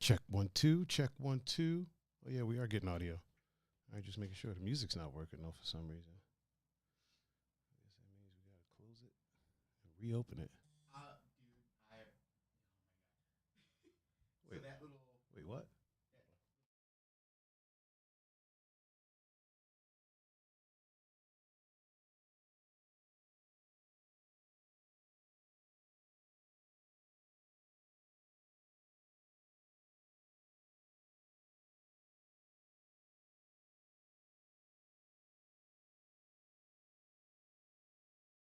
Check 1 2. Check 1 2. Oh yeah, we are getting audio. All right, just making sure the music's not working though for some reason. I guess that means we gotta close it and reopen it. Wait, so that little. Wait, what?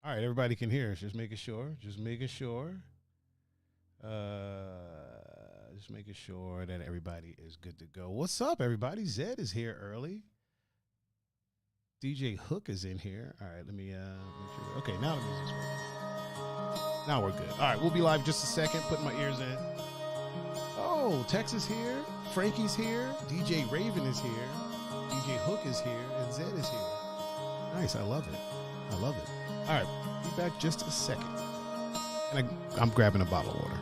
All right, everybody can hear us. Just making sure. Just making sure that everybody is good to go. What's up, everybody? Zed is here early. DJ Hook is in here. All right, let me make sure. Okay, now the music's working. Now we're good. All right, we'll be live just a second. Putting my ears in. Oh, Tex is here. Frankie's here. DJ Raven is here. DJ Hook is here. And Zed is here. Nice. I love it. I love it. All right, be back just a second. And I'm grabbing a bottle of water.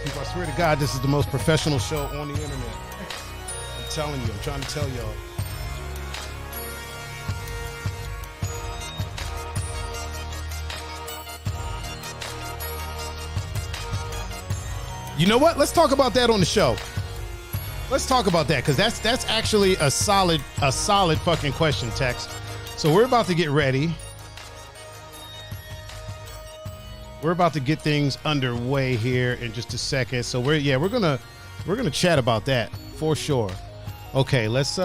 People, I swear to God, this is the most professional show on the internet. I'm telling you, I'm trying to tell y'all. You know what? Let's talk about that on the show. Let's talk about that because that's actually a solid fucking question, Tex. So we're about to get ready. We're about to get things underway here in just a second. So we're gonna chat about that for sure. Okay, let's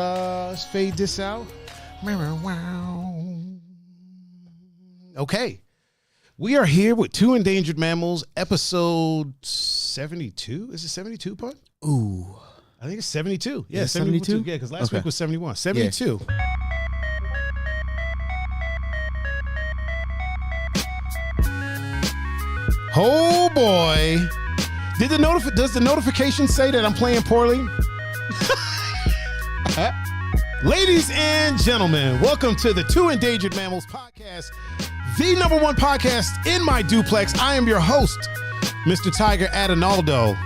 fade this out. Okay. We are here with Two Endangered Mammals, episode 72. Is it 72, Pun? Ooh. I think it's 72. Yeah, 72? Yeah, because last week was 71. 72. Yeah. Oh boy. Does the notification say that I'm playing poorly? Ladies and gentlemen, welcome to the Two Endangered Mammals podcast, the #1 podcast in my duplex. I am your host, Mr. Thaiger Adanoldo.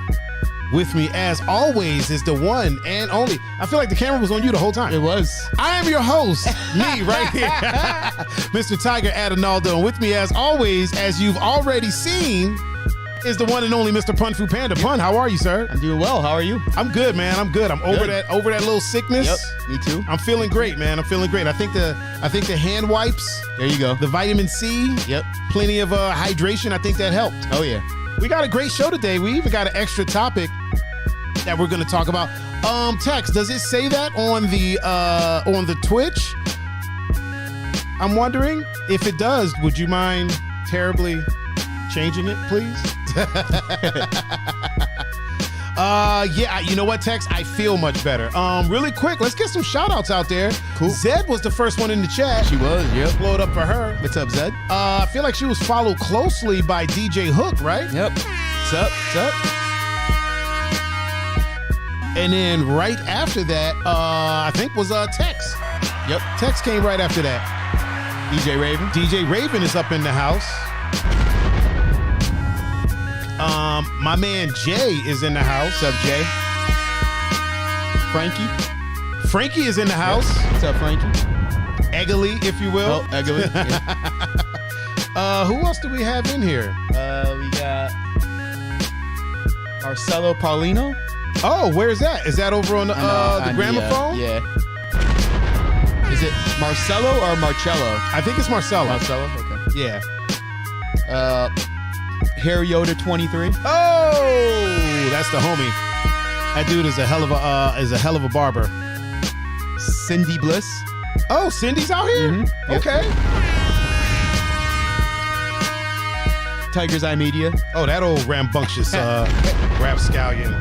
With me, as always, is the one and only. I feel like the camera was on you the whole time. It was. I am your host, me right here, Mr. Thaiger Adanoldo. And with me, as always, as you've already seen, is the one and only Mr. Pun-Fu-Panda. Pun, how are you, sir? I'm doing well. How are you? I'm good, man. I'm good. I'm over that little sickness. Yep, me too. I'm feeling great, man. I'm feeling great. I think the hand wipes. There you go. The vitamin C. Yep. Plenty of hydration. I think that helped. Oh yeah. We got a great show today. We even got an extra topic that we're going to talk about. Tex, does it say that on the Twitch? I'm wondering if it does. Would you mind terribly changing it, please? Yeah, you know what, Tex? I feel much better. Really quick, let's get some shout outs out there. Cool. Zed was the first one in the chat. She was, yep. Blow it up for her. What's up, Zed? I feel like she was followed closely by DJ Hook, right? Yep. What's up? What's up? And then right after that, I think was Tex. Yep. Tex came right after that. DJ Raven. DJ Raven is up in the house. My man Jay is in the house. What's up, Jay? Frankie is in the house. Yep. What's up, Frankie? Eggley, if you will. Oh, Eggley. Yeah. Who else do we have in here? We got Marcelo Paulino. Oh, where is that? Is that over on the gramophone? Yeah. Is it Marcelo or Marcello? I think it's Marcelo. Marcelo, okay. Yeah. Hair Yoda 23. Oh, that's the homie. That dude is a hell of a barber. Cindy Bliss. Oh, Cindy's out here? Mm-hmm. Yep. Okay. Tiger's Eye Media. Oh, that old rambunctious rapscallion.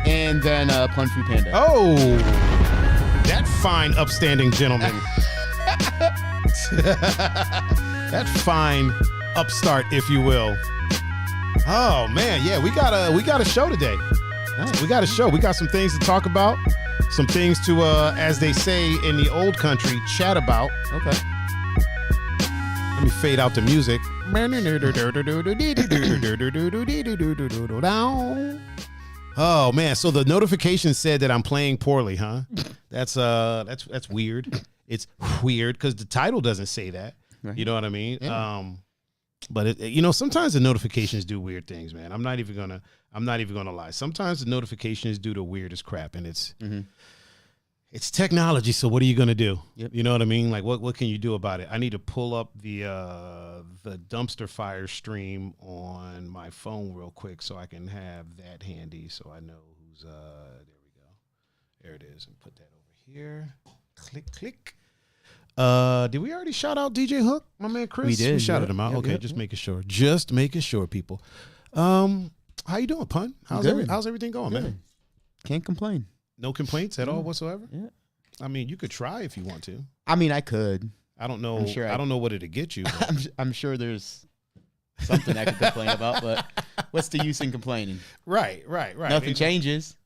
And then Pun-Fu-Panda. Oh, that fine, upstanding gentleman. That fine upstart, if you will. Oh man, yeah, we got a show today. We got a show. We got some things to talk about, some things to, as they say in the old country, chat about. Okay. Let me fade out the music. Oh man, so the notification said that I'm playing poorly, huh? That's weird. It's weird because the title doesn't say that. Right. You know what I mean? Yeah. But sometimes the notifications do weird things, man. I'm not even gonna lie. Sometimes the notifications do the weirdest crap, and it's technology. So what are you gonna do? Yep. You know what I mean? Like what can you do about it? I need to pull up the dumpster fire stream on my phone real quick so I can have that handy so I know who's there we go. There it is, and put that over here. Click. Did we already shout out DJ Hook, my man Chris? We did. We shouted him out. Yep, Okay, yep, just yep. making sure. Just making sure, people. How you doing, Pun? How's everything going, Good. man? Can't complain. No complaints at all whatsoever? Yeah. I mean, you could try if you want to. I mean, I could. I don't know. I'm sure I don't know what it'll get you. I'm sure there's something I could complain about, but what's the use in complaining? Right. Nothing changes.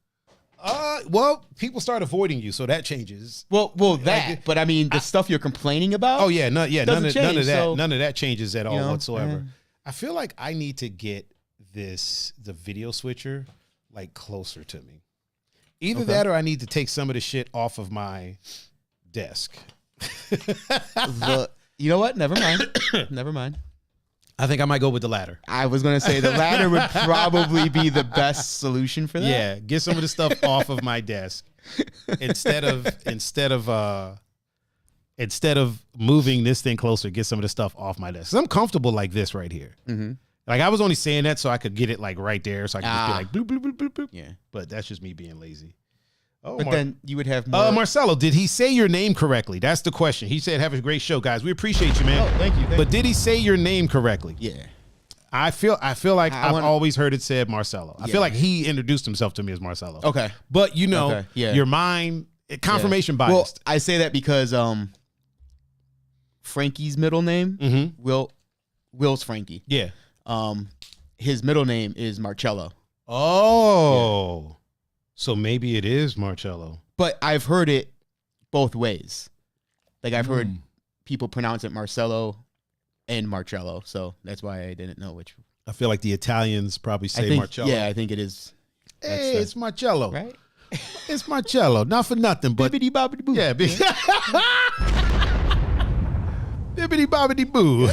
Well, people start avoiding you, so that changes. Well, that. But I mean, the stuff you're complaining about. Oh yeah, none of that. So, none of that changes at all whatsoever. yeah. I feel like I need to get the video switcher like closer to me. Either that, or I need to take some of the shit off of my desk. You know what? Never mind. Never mind. I think I might go with the latter. I was going to say the latter would probably be the best solution for that. Yeah, get some of the stuff off of my desk instead of moving this thing closer. Get some of the stuff off my desk. 'Cause I'm comfortable like this right here. Mm-hmm. Like I was only saying that so I could get it like right there, so I could just be like bloop bloop bloop bloop bloop. Yeah, but that's just me being lazy. Oh, but then you would have more. Marcelo, did he say your name correctly? That's the question. He said, "Have a great show, guys. We appreciate you, man." Oh, thank you. But did he say your name correctly? Yeah. I feel like I've always heard it said Marcelo. I feel like he introduced himself to me as Marcelo. Okay. But your mind, confirmation bias. Well, I say that because Frankie's middle name, Will's Frankie. Yeah. His middle name is Marcello. Oh. Yeah. So maybe it is Marcello. But I've heard it both ways. Like I've heard people pronounce it Marcello and Marcello, so that's why I didn't know which. I feel like the Italians probably say Marcello. Yeah, I think it is. Hey, it's Marcello. Right? It's Marcello. Not for nothing, but Bibbidi bobbidi boo. Yeah. Bibbidi bobbidi boo.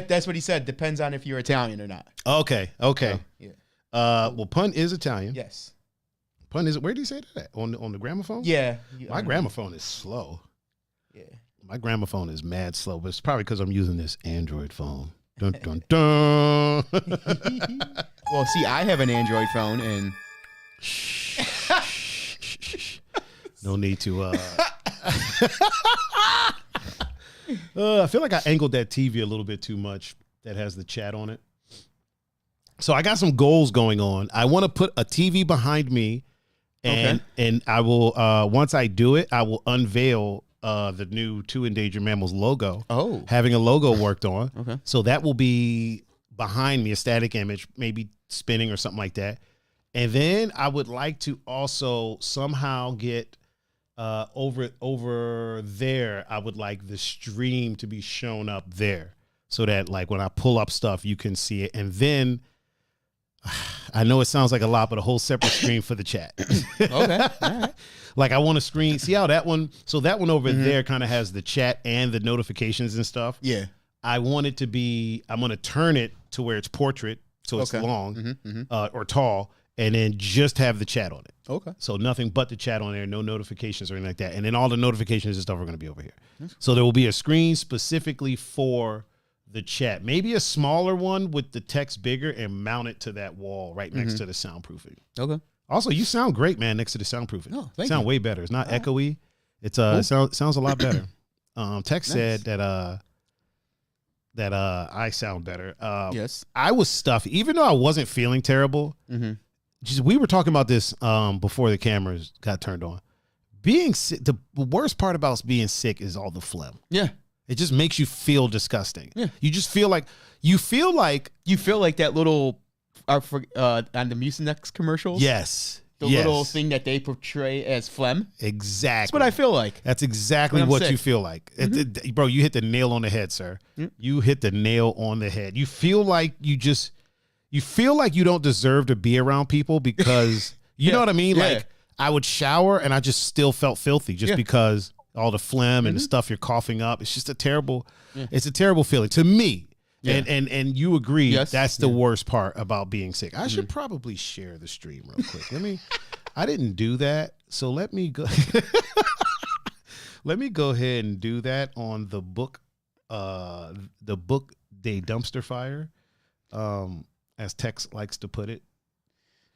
That's what he said. Depends on if you're Italian or not. Okay. So, yeah. Well, Pun is Italian. Yes. Pun is. Where do you say that? On the gramophone? Yeah. My gramophone is slow. Yeah. My gramophone is mad slow, but it's probably because I'm using this Android phone. Dun dun dun. Well, see, I have an Android phone, and no need to. I feel like I angled that TV a little bit too much. That has the chat on it. So I got some goals going on. I want to put a TV behind me, and I will once I do it, I will unveil the new Two Endangered Mammals logo. Oh, having a logo worked on. Okay. So that will be behind me, a static image, maybe spinning or something like that. And then I would like to also somehow get over there. I would like the stream to be shown up there so that like when I pull up stuff, you can see it. And then I know it sounds like a lot, but a whole separate screen for the chat. Okay. All right. Like I want to screen, see how that one, so that one over there kind of has the chat and the notifications and stuff. Yeah. I want it to be, I'm going to turn it to where it's portrait, so it's long or tall, and then just have the chat on it. Okay. So nothing but the chat on there, no notifications or anything like that. And then all the notifications and stuff are going to be over here. So there will be a screen specifically for the chat. Maybe a smaller one with the text bigger and mount it to that wall right next to the soundproofing. Okay. Also, you sound great, man, next to the soundproofing. Oh, thank sound you. way better. It's not echoey. It's it sounds a lot better. Text said that I sound better. Yes. I was stuffy, even though I wasn't feeling terrible. Just, we were talking about this before the cameras got turned on. Being sick, the worst part about being sick is all the phlegm. Yeah. It just makes you feel disgusting. Yeah. You just feel like that little on the Mucinex commercials. Yes. The little thing that they portray as phlegm. Exactly. That's what I feel like. That's exactly what you feel like. Bro, you hit the nail on the head, sir. You hit the nail on the head. You feel like you don't deserve to be around people because, you know what I mean? Yeah. Like, I would shower and I just still felt filthy just because all the phlegm and the stuff you're coughing up. It's just a terrible feeling to me. Yeah. And you agree that's the worst part about being sick. I should probably share the stream real quick. I didn't do that. So let me go ahead and do that on the book Day Dumpster Fire. As Tex likes to put it.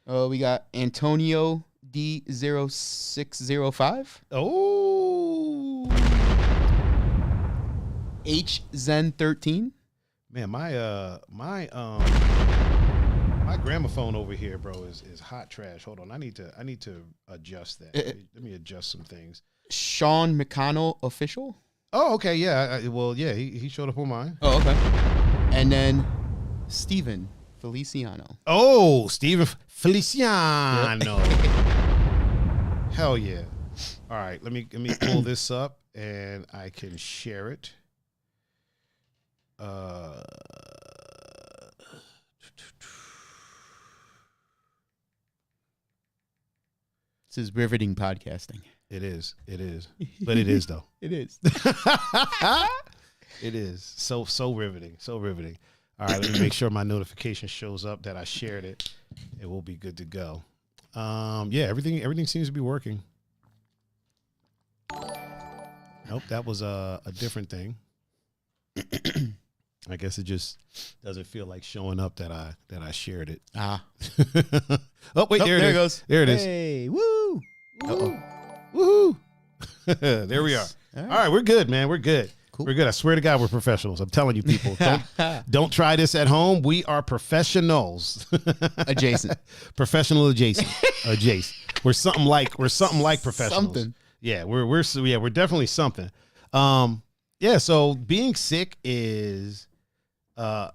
We got Antonio D0605. Oh. HZen13. Man, my gramophone over here, bro, is hot trash. Hold on, I need to adjust that. Let me adjust some things. Sean McConnell official. Oh, okay, yeah. He showed up on mine. Oh, okay. And then Steven Feliciano. Oh, Steven Feliciano. Hell yeah. All right, let me pull this up and I can share it. This is riveting podcasting. It is. But it is though. It is. It is. So riveting. So riveting. All right, let me make sure my notification shows up that I shared it. It will be good to go. Everything seems to be working. Nope, that was a different thing. I guess it just doesn't feel like showing up that I shared it. Oh wait, there it goes. There it is. Hey, woo! Woohoo! There we are. All right, we're good, man. We're good. Cool. We're good. I swear to God, we're professionals. I'm telling you, people, don't try this at home. We are professionals. Adjacent. Professional adjacent. We're something like professionals. Something. Yeah, we're definitely something. So being sick is the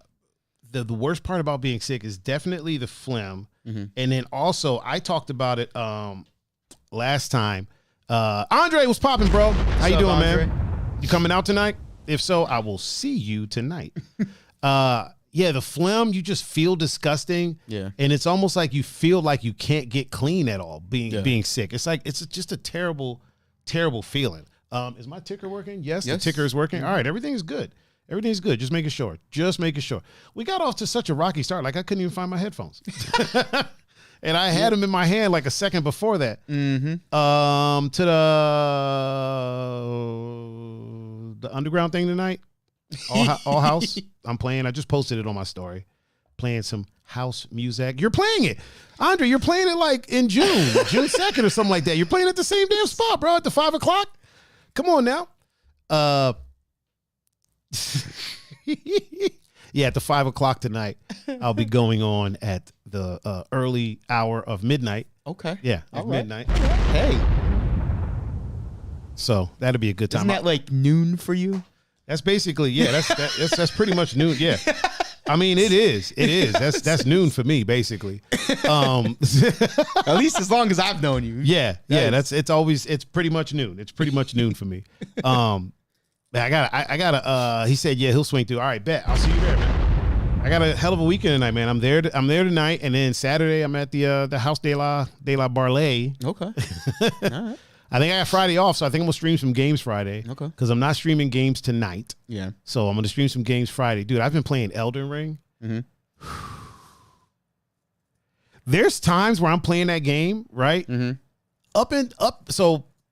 worst part about being sick is definitely the phlegm. And then also I talked about it last time. Andre, what's popping, bro? How you doing, Andre? Man? You coming out tonight? If so, I will see you tonight. The phlegm, you just feel disgusting. Yeah. And it's almost like you feel like you can't get clean at all being sick. It's like, it's just a terrible, terrible feeling. Is my ticker working? Yes, Yes. the ticker is working. All right, everything is good. Everything's good. Just making sure. We got off to such a rocky start. Like I couldn't even find my headphones. And I had them in my hand like a second before that. Mm-hmm. To the underground thing tonight. All house. I'm playing. I just posted it on my story. Playing some house music. You're playing it. Andre, you're playing it like in June 2nd or something like that. You're playing at the same damn spot, bro, at the 5 o'clock. Come on now. Yeah, at the 5 o'clock tonight, I'll be going on at the early hour of midnight. Okay. Yeah, at midnight. Hey. So that'll be a good time. Isn't that like noon for you? That's basically, yeah, that's pretty much noon. Yeah. I mean, it is. That's noon for me, basically. At least as long as I've known you. Yeah. It's pretty much noon. It's pretty much noon for me. I gotta, he said, yeah, he'll swing through. All right, bet. I'll see you there, man. I got a hell of a weekend tonight, man. I'm there tonight. And then Saturday, I'm at the House de la Barley. Okay. All right. I think I got Friday off, so I think I'm gonna stream some games Friday. Okay. Because I'm not streaming games tonight. Yeah. So I'm gonna stream some games Friday. Dude, I've been playing Elden Ring. Mm-hmm. There's times where I'm playing that game, right? Mm-hmm.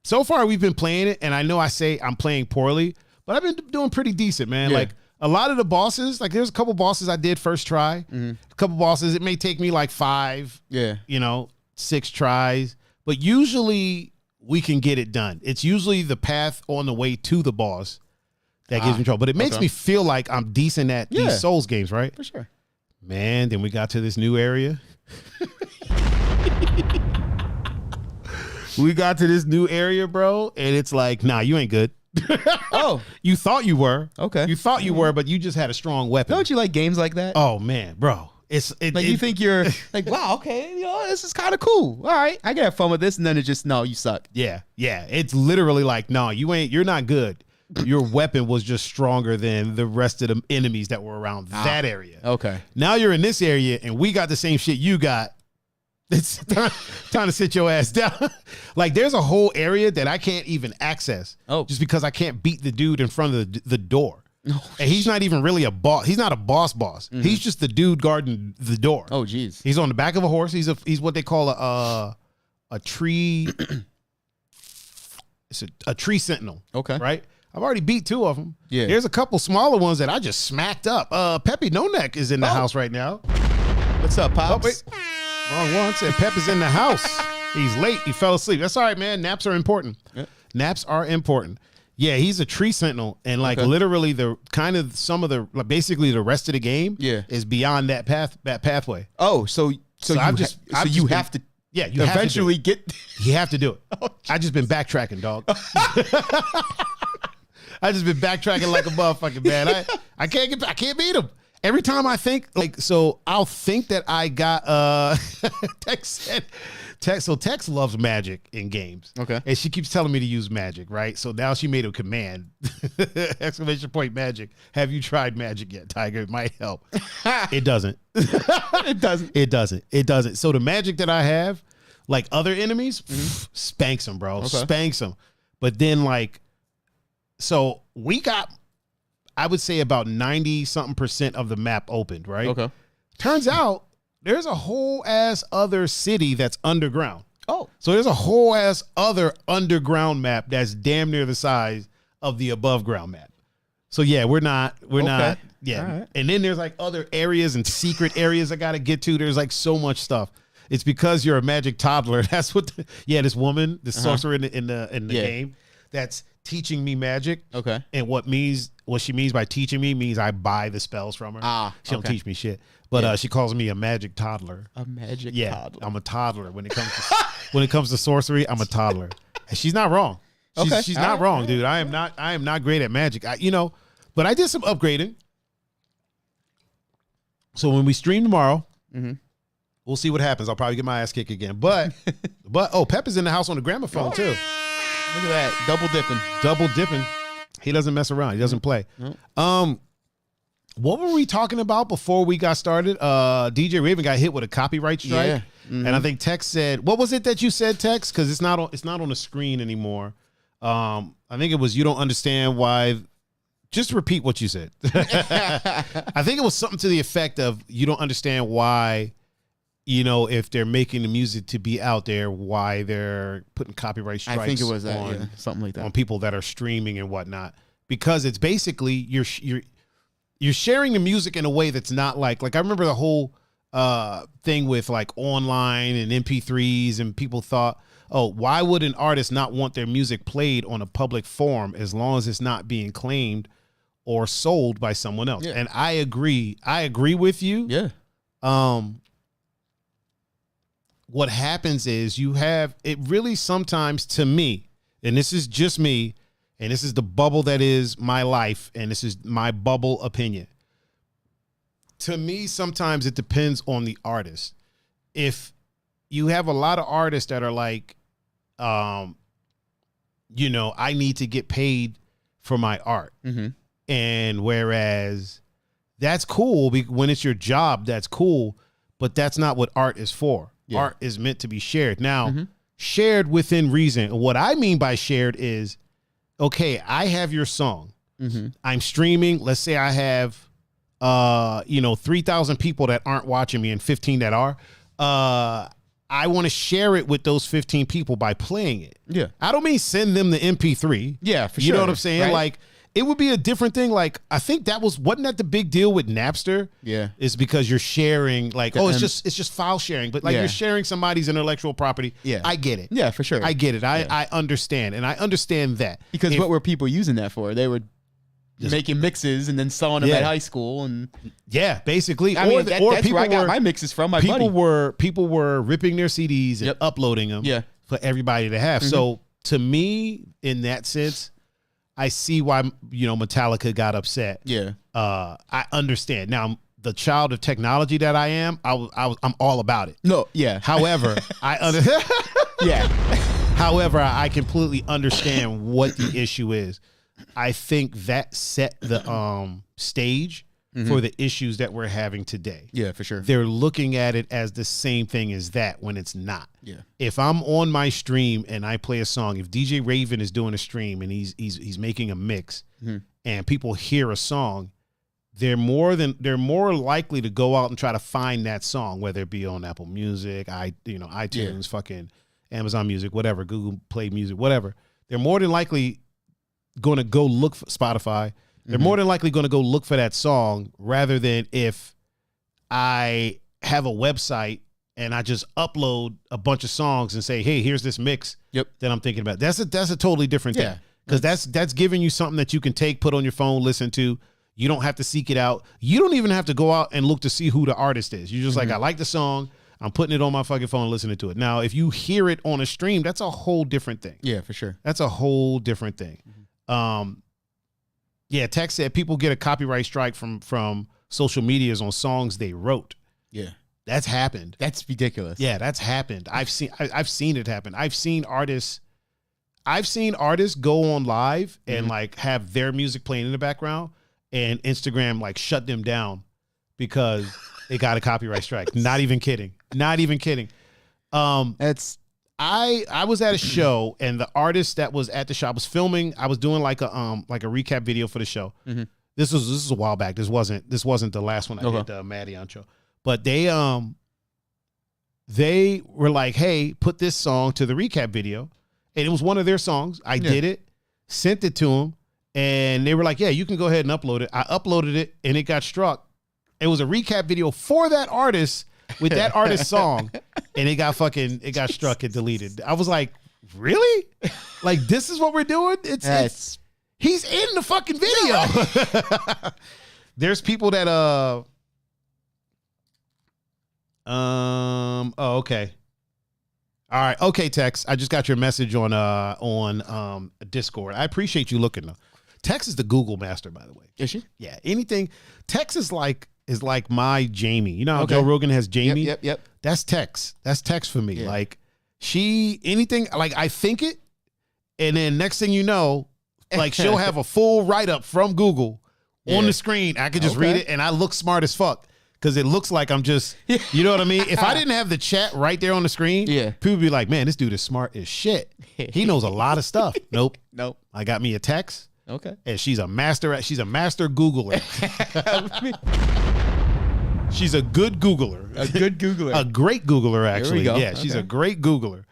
So far we've been playing it, and I know I say I'm playing poorly, but I've been doing pretty decent, man. Yeah. Like a lot of the bosses, like there's a couple bosses I did first try. Mm-hmm. A couple bosses, it may take me like 5, 6 tries, but usually we can get it done. It's usually the path on the way to the boss that gives me trouble. But it makes me feel like I'm decent at these Souls games, right? For sure. Man, then we got to this new area. We got to this new area, bro, and it's like, nah, you ain't good. Oh. You thought you were. Okay. You thought you were, but you just had a strong weapon. Don't you like games like that? Oh, man, bro. You think you're like, wow, okay, this is kind of cool. All right, I can have fun with this, and then it's just, no, you suck. Yeah. It's literally like, no, you're not good. Your weapon was just stronger than the rest of the enemies that were around that area. Okay. Now you're in this area, and we got the same shit you got. It's time to sit your ass down. Like, there's a whole area that I can't even access. Oh. Just because I can't beat the dude in front of the door. Oh, and he's not even really a boss. He's not a boss. Mm-hmm. He's just the dude guarding the door. Oh, geez. He's on the back of a horse. He's what they call a tree. It's a tree sentinel. Okay. Right? I've already beat 2 of them. Yeah. There's a couple smaller ones that I just smacked up. Peppy No Neck is in the house right now. What's up, Pops? Oh, wait. Wrong one. Said Pep is in the house. He's late. He fell asleep. That's all right, man. Naps are important. Yep. Naps are important. Yeah, he's a tree sentinel, and like literally basically the rest of the game is beyond that pathway. Oh, so you have to eventually get. You have to do it. Oh, I just been backtracking, dog. I just been backtracking like a motherfucking man. I can't beat him. Every time I think I'll think that I got Tex loves magic in games. Okay. And she keeps telling me to use magic, right? So now she made a command. ! Magic. Have you tried magic yet, Tiger? It might help. It doesn't. It doesn't. So the magic that I have, like other enemies, spanks them, bro. Okay. Spanks them. But then so we got, I would say about 90-something% of the map opened, right? Okay. Turns out there's a whole ass other city that's underground. Oh. So there's a whole ass other underground map that's damn near the size of the above ground map. So yeah, we're not. Yeah. Right. And then there's like other areas and secret areas I got to get to. There's like so much stuff. It's because you're a magic toddler. That's what this woman, the sorcerer in the game, that's teaching me magic. Okay. And what she means by teaching me means I buy the spells from her. She don't teach me shit. But she calls me a magic toddler. A magic toddler. I'm a toddler when it comes to sorcery. I'm a toddler. And she's not wrong. She's not wrong, dude. I am not great at magic. But I did some upgrading. So when we stream tomorrow, we'll see what happens. I'll probably get my ass kicked again. But Pep is in the house on the gramophone too. Look at that. Double dipping. He doesn't mess around. He doesn't play. What were we talking about before we got started? DJ Raven got hit with a copyright strike. Yeah. And I think Tex said, what was it that you said, Tex? Because it's not on the screen anymore. I think it was you don't understand why. Just repeat what you said. I think it was something to the effect of you don't understand why, if they're making the music to be out there, why they're putting copyright strikes. I think it was that, something like that, on people that are streaming and whatnot, because it's basically you're sharing the music in a way that's not like I remember the whole thing with like online and MP3s, and people thought, oh, why would an artist not want their music played on a public forum as long as it's not being claimed or sold by someone else? Yeah. And I agree with you. Yeah. What happens is you have it really sometimes, to me, and this is just me, and this is the bubble that is my life, and this is my bubble opinion. To me, sometimes it depends on the artist. If you have a lot of artists that are like, I need to get paid for my art. Mm-hmm. And whereas that's cool when it's your job, that's cool, but that's not what art is for. Yeah. Art is meant to be shared. Now, shared within reason. What I mean by shared is, okay, I have your song. Mm-hmm. I'm streaming. Let's say I have, 3,000 people that aren't watching me and 15 that are. I want to share it with those 15 people by playing it. Yeah. I don't mean send them the MP3. Yeah, for sure. You know what I'm saying? Right? Like, it would be a different thing. Like, I think wasn't that the big deal with Napster? Yeah. Is because you're sharing, like, it's just file sharing, but like you're sharing somebody's intellectual property. Yeah. I get it. Yeah, for sure. I get it. I understand. And I understand that. Because what were people using that for? They were making mixes and then selling them at high school, and basically. That's where I got my mixes from. People were ripping their CDs and uploading them for everybody to have. Mm-hmm. So to me, in that sense, I see why Metallica got upset. Yeah, I understand. Now, the child of technology that I am, I'm all about it. No, yeah. However, However, I completely understand what the issue is. I think that set the stage for the issues that we're having today. Yeah, for sure. They're looking at it as the same thing as that when it's not. Yeah. If I'm on my stream and I play a song, if DJ Raven is doing a stream and he's making a mix and people hear a song, they're more likely to go out and try to find that song, whether it be on Apple Music, iTunes, fucking Amazon Music, whatever, Google Play Music, whatever. They're more than likely going to go look for Spotify. They're more than likely going to go look for that song rather than if I have a website and I just upload a bunch of songs and say, hey, here's this mix that I'm thinking about. That's a totally different thing. Because that's giving you something that you can take, put on your phone, listen to. You don't have to seek it out. You don't even have to go out and look to see who the artist is. You're just like, I like the song. I'm putting it on my fucking phone, listening to it. Now, if you hear it on a stream, that's a whole different thing. Yeah, for sure. That's a whole different thing. Tech said people get a copyright strike from social medias on songs they wrote. Yeah. That's happened. That's ridiculous. Yeah, that's happened. I've seen it happen. I've seen artists go on live and like have their music playing in the background and Instagram like shut them down because they got a copyright strike. Not even kidding. Not even kidding. I was at a show and the artist that was at the show, I was filming. I was doing like a recap video for the show. Mm-hmm. This was a while back. This wasn't the last one I did, the Maddie on show. But they were like, hey, put this song to the recap video. And it was one of their songs. I did it, sent it to them, and they were like, yeah, you can go ahead and upload it. I uploaded it and it got struck. It was a recap video for that artist with that artist's song, and it got struck and deleted. I was like, really? Like, this is what we're doing? He's in the fucking video. There's people that okay. All right. Okay, Tex. I just got your message on Discord. I appreciate you looking though. Tex is the Google master, by the way. Is she? Yeah. Anything. Tex is like my Jamie. You know how Joe Rogan has Jamie? Yep. That's Tex. That's Tex for me. Yeah. Like anything, like I think it, and then next thing you know, like she'll have a full write-up from Google on the screen. I could just read it and I look smart as fuck because it looks like I'm just, you know what I mean? If I didn't have the chat right there on the screen, people would be like, man, this dude is smart as shit. He knows a lot of stuff. Nope. I got me a text. Okay. And she's a master Googler. She's a good Googler. A good Googler. A great Googler, actually. Here we go. Yeah, she's a great Googler.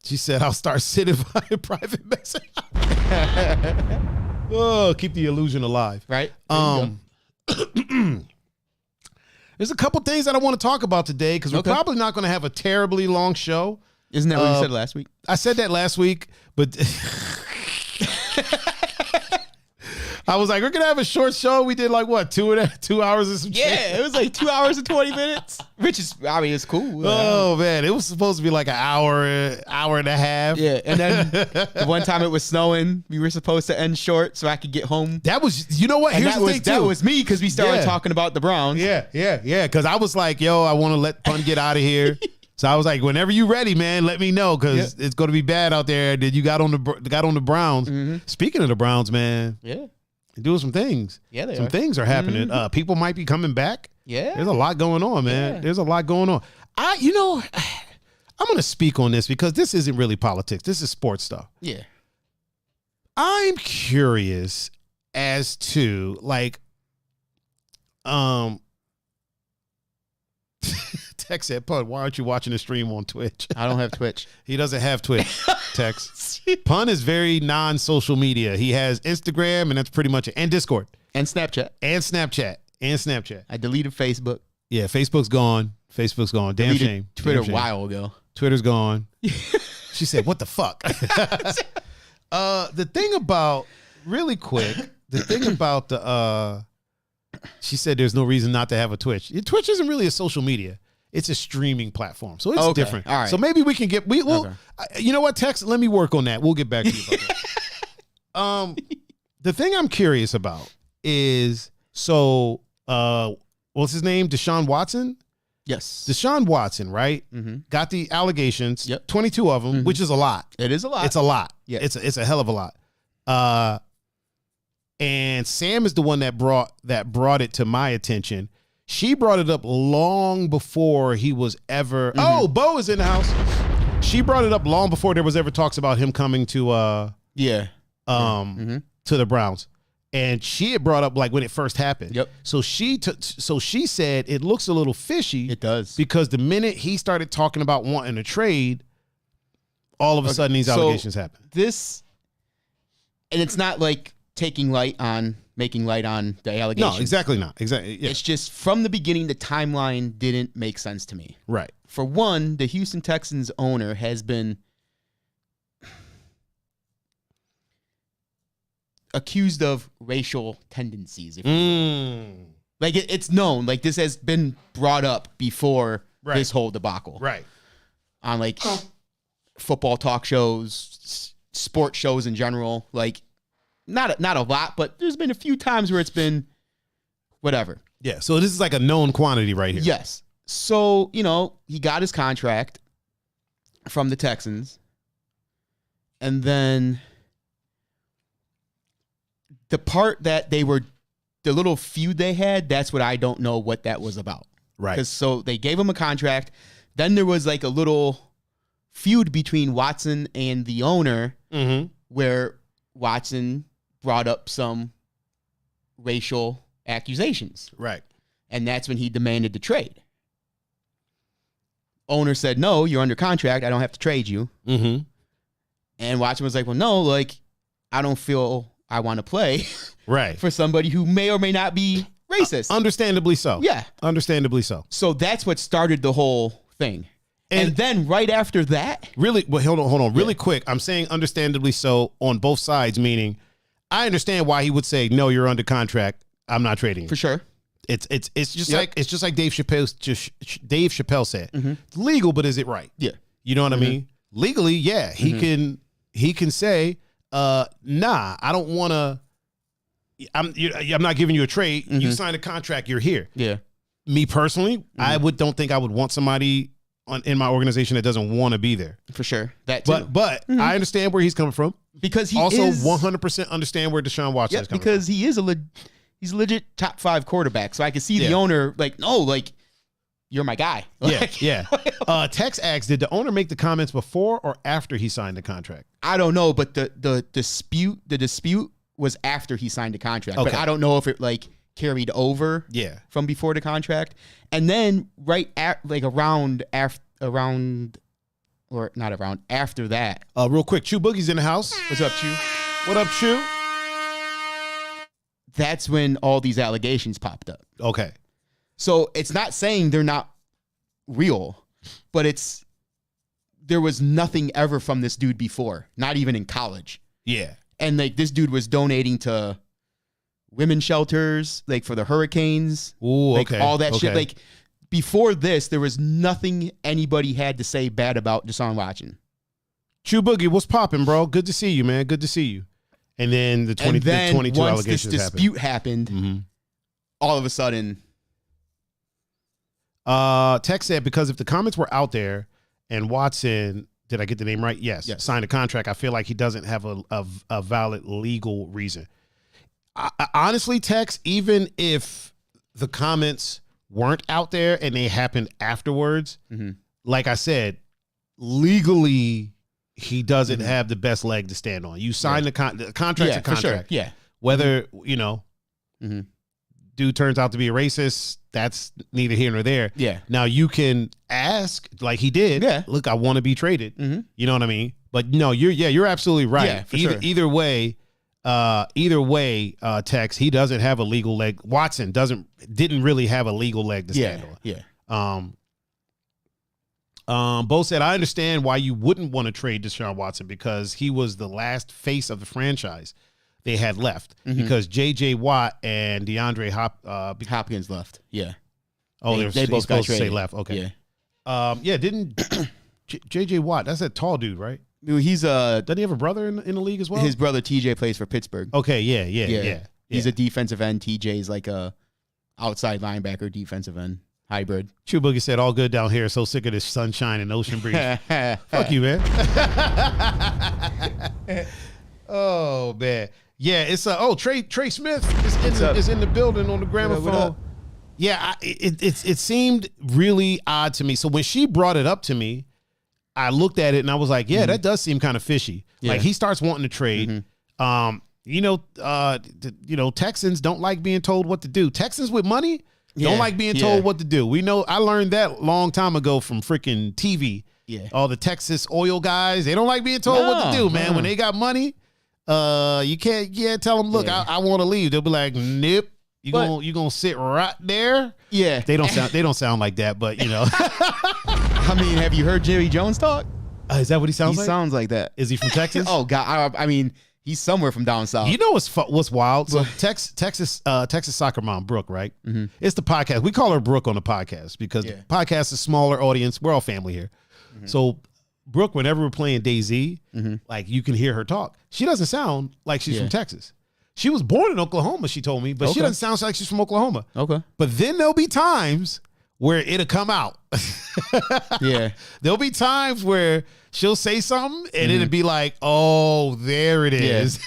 She said, I'll start sitting by a private message. Oh, keep the illusion alive. Right. There's a couple things that I want to talk about today because we're probably not going to have a terribly long show. Isn't that what you said last week? I said that last week, but I was like, we're going to have a short show. We did like, what, 2 hours or some shit? Yeah, it was like 2 hours and 20 minutes, which is, I mean, it's cool. Oh, man. It was supposed to be like an hour and a half. Yeah, and then the one time it was snowing, we were supposed to end short so I could get home. That was, you know what? Here's the thing, too. That was me because we started talking about the Browns. Yeah. Because I was like, yo, I want to let Pun get out of here. So I was like, whenever you ready, man, let me know because it's going to be bad out there. That you got on the Browns. Mm-hmm. Speaking of the Browns, man. Yeah. They're doing some things. Yeah, some things are happening. Mm-hmm. People might be coming back. Yeah. There's a lot going on, man. Yeah. There's a lot going on. I'm going to speak on this because this isn't really politics. This is sports stuff. Yeah. I'm curious as to Tex said, Pun, why aren't you watching the stream on Twitch? I don't have Twitch. He doesn't have Twitch, Tex. Pun is very non-social media. He has Instagram, and that's pretty much it. And Discord. And Snapchat. I deleted Facebook. Yeah, Facebook's gone. Damn deleted shame. Twitter a while ago. Twitter's gone. She said, what the fuck? The thing about, really quick, she said there's no reason not to have a Twitch. Twitch isn't really a social media. It's a streaming platform. So it's different. All right. So maybe we can get, you know what, Tex, let me work on that. We'll get back to you about that. The thing I'm curious about is, what's his name? Deshaun Watson? Yes. Deshaun Watson, right? Mm-hmm. Got the allegations, 22 of them, which is a lot. It is a lot. It's a lot. Yeah. It's a hell of a lot. And Sam is the one that brought it to my attention. She brought it up long before he was ever. Mm-hmm. Oh, Bo is in the house. She brought it up long before there was ever talks about him coming to to the Browns, and she had brought up like when it first happened. Yep. So she said it looks a little fishy. It does, because the minute he started talking about wanting a trade, all of a sudden these allegations happen. And it's not like making light on the allegations. No, exactly not. Exactly. Yeah. It's just from the beginning, the timeline didn't make sense to me. Right. For one, the Houston Texans owner has been accused of racial tendencies. Like it's known. Like this has been brought up before this whole debacle. Right. On like football talk shows, sports shows in general. Like not a lot, but there's been a few times where it's been whatever. Yeah. So this is like a known quantity right here. Yes. So, he got his contract from the Texans. And then the part that the little feud they had, that's what I don't know what that was about. Right. So they gave him a contract. Then there was like a little feud between Watson and the owner where Watson brought up some racial accusations. Right. And that's when he demanded the trade. Owner said, no, you're under contract. I don't have to trade you. Mm-hmm. And Watson was like, well, no, I don't feel I want to play for somebody who may or may not be racist. Understandably so. Yeah. Understandably so. So that's what started the whole thing. And then right after that. Really, well, hold on. Really quick. I'm saying understandably so on both sides, meaning I understand why he would say, no, you're under contract. I'm not trading you. For sure. It's just like Dave Chappelle said. Mm-hmm. It's legal, but is it right? Yeah. You know what I mean? Legally, yeah. He can say, nah, I don't want to. I'm not giving you a trade. You signed a contract. You're here. Yeah. Me personally, I don't think I would want somebody in my organization that doesn't want to be there. For sure. That too. But I understand where he's coming from. Because he also is 100% understand where Deshaun Watson is coming because from. he is He's a legit top 5 quarterback. So I could see the Yeah. owner like, no, like, you're my guy. Like, Yeah. Tex asks, did the owner make the comments before or after he signed the contract? I don't know, but the dispute was after he signed the contract. Okay. But I don't know if it like carried over from before the contract. And then after that. Real quick, Chew Boogie's in the house. What's up, Chew? What up, Chew? That's when all these allegations popped up. Okay. So it's not saying they're not real, but there was nothing ever from this dude before, not even in college. Yeah. And like this dude was donating to women's shelters, like for the hurricanes. Ooh, like okay. all that shit. Like before this, there was nothing anybody had to say bad about Deshaun Watson. Chew Boogie, what's popping, bro? Good to see you, man. Good to see you. And then the 22 once allegations this dispute happened, all of a sudden. Tex said, because if the comments were out there and Watson, did I get the name right? Yes. Signed a contract, I feel like he doesn't have a valid legal reason. Honestly, Tex, even if the comments weren't out there and they happened afterwards, like I said, legally, he doesn't have the best leg to stand on. You sign the contract's a contract. For sure. Yeah. Whether, dude turns out to be a racist, that's neither here nor there. Yeah. Now you can ask, like he did. Yeah. Look, I want to be traded. You know what I mean? But no, you're absolutely right. Yeah, for sure. Either way, Tex, he doesn't have a legal leg. Watson didn't really have a legal leg to stand on. Yeah. Bo said, I understand why you wouldn't want to trade Deshaun Watson because he was the last face of the franchise they had left because J.J. Watt and DeAndre Hopkins left. Yeah. Oh, they both got traded. Say left. Okay. Yeah. Didn't J.J. Watt? That's that tall dude, right? He's doesn't he have a brother in the league as well? His brother TJ plays for Pittsburgh. Okay. Yeah. He's a defensive end. TJ's like a outside linebacker, defensive end hybrid. Chew Boogie said, all good down here. So sick of this sunshine and ocean breeze. Fuck you, man. Oh, man. Yeah, it's Trey Smith is in the building on the gramophone. Yeah, it seemed really odd to me. So when she brought it up to me, I looked at it and I was like, yeah, that does seem kind of fishy. Yeah. Like he starts wanting to trade. Texans don't like being told what to do. Texans with money don't like being told what to do. We know, I learned that long time ago from freaking TV. Yeah. All the Texas oil guys, they don't like being told what to do, man. When they got money, you can't tell them, look, I want to leave. They'll be like, nope. You gonna sit right there? Yeah. They don't sound like that, but you know. I mean, have you heard Jerry Jones talk? Is that what he sounds like? He sounds like that. Is he from Texas? Oh God, I mean, he's somewhere from down south. You know what's wild? So Texas soccer mom Brooke, right? It's the podcast. We call her Brooke on the podcast because the podcast is a smaller audience. We're all family here. So Brooke, whenever we're playing DayZ, like you can hear her talk. She doesn't sound like she's from Texas. She was born in Oklahoma, she told me, but she doesn't sound like she's from Oklahoma. Okay. But then there'll be times where it'll come out. Yeah. There'll be times where she'll say something and it'll be like, oh, there it is.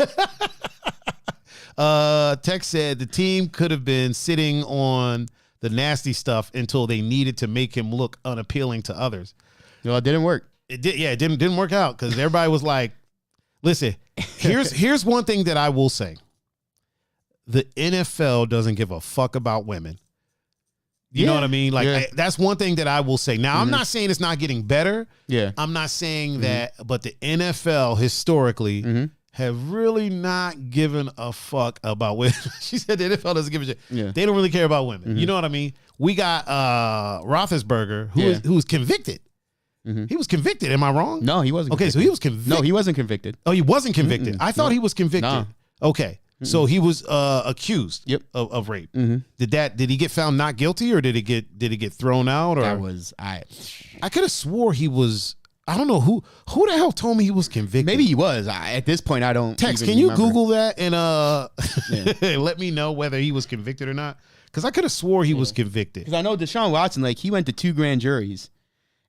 Tex said the team could have been sitting on the nasty stuff until they needed to make him look unappealing to others. No, it didn't work. It didn't work out because everybody was like, listen, here's one thing that I will say. The NFL doesn't give a fuck about women. You know what I mean? Like that's one thing that I will say. Now, I'm not saying it's not getting better. Yeah. I'm not saying that, but the NFL historically have really not given a fuck about women. She said the NFL doesn't give a shit. Yeah. They don't really care about women. You know what I mean? We got Roethlisberger, who was convicted. He was convicted. Am I wrong? No, he wasn't. Okay, so he was convicted. No, he wasn't convicted. Oh, he wasn't convicted. I thought he was convicted. No. Okay. So he was accused of rape. Did he get found not guilty or did it get thrown out? Or I could have swore he was. I don't know who the hell told me he was convicted. Maybe he was. At this point, I don't. Tex, can you Google that and let me know whether he was convicted or not? Because I could have swore he was convicted. Because I know Deshaun Watson, like he went to 2 grand juries.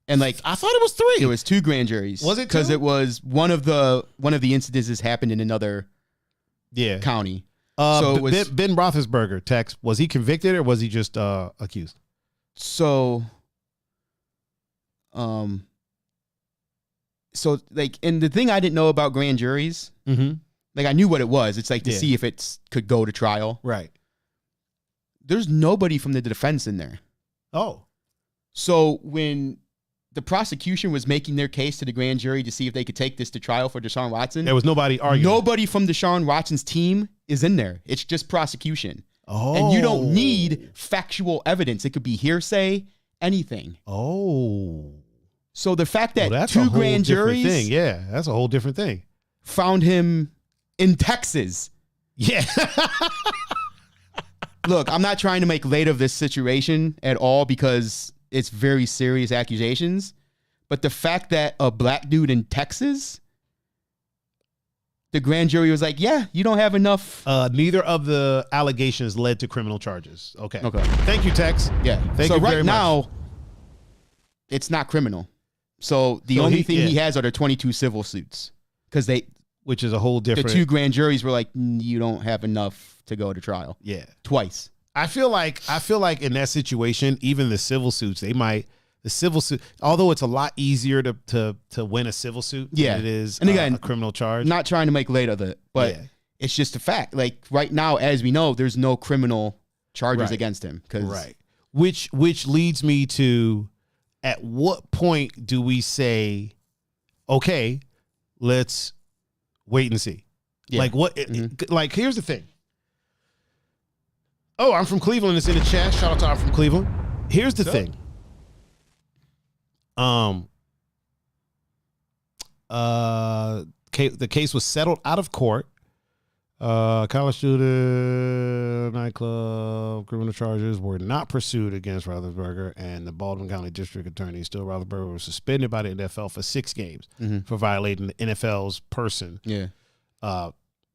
And like I thought it was 3. It was 2 grand juries. Was it? Because it was one of the incidences happened in another county. So it was, Ben Roethlisberger, Tex, was he convicted or was he just accused? so like, and the thing I didn't know about grand juries, like I knew what it was. It's like to see if it could go to trial. Right. There's nobody from the defense in there. Oh. So when the prosecution was making their case to the grand jury to see if they could take this to trial for Deshaun Watson, there was nobody arguing. Nobody from Deshaun Watson's team is in there. It's just prosecution. Oh. And you don't need factual evidence. It could be hearsay, anything. Oh. So the fact that that's two grand juries thing. Yeah, that's a whole different thing. Found him in Texas. Yeah. Look, I'm not trying to make light of this situation at all because it's very serious accusations. But the fact that a black dude in Texas, the grand jury was like, yeah, you don't have enough. Neither of the allegations led to criminal charges. Okay. Thank you, Tex. Yeah. Thank so you very right much. now, it's not criminal. So the only thing he has are the 22 civil suits because which is a whole different. The two grand juries were like, you don't have enough to go to trial. Yeah. Twice. I feel like in that situation, even the civil suits, although it's a lot easier to win a civil suit than it is and again, a criminal charge. Not trying to make light of it, but it's just a fact. Like right now, as we know, there's no criminal charges against him. Right. Which leads me to, at what point do we say, okay, let's wait and see? Yeah. Like what? Like here's the thing. Oh, I'm from Cleveland. It's in the chat. Shout out to I'm from Cleveland. Here's the thing. The case was settled out of court. College student, nightclub, criminal charges were not pursued against Roethlisberger, and the Baldwin County District Attorney, still Roethlisberger, was suspended by the NFL for 6 games for violating the NFL's person. Yeah.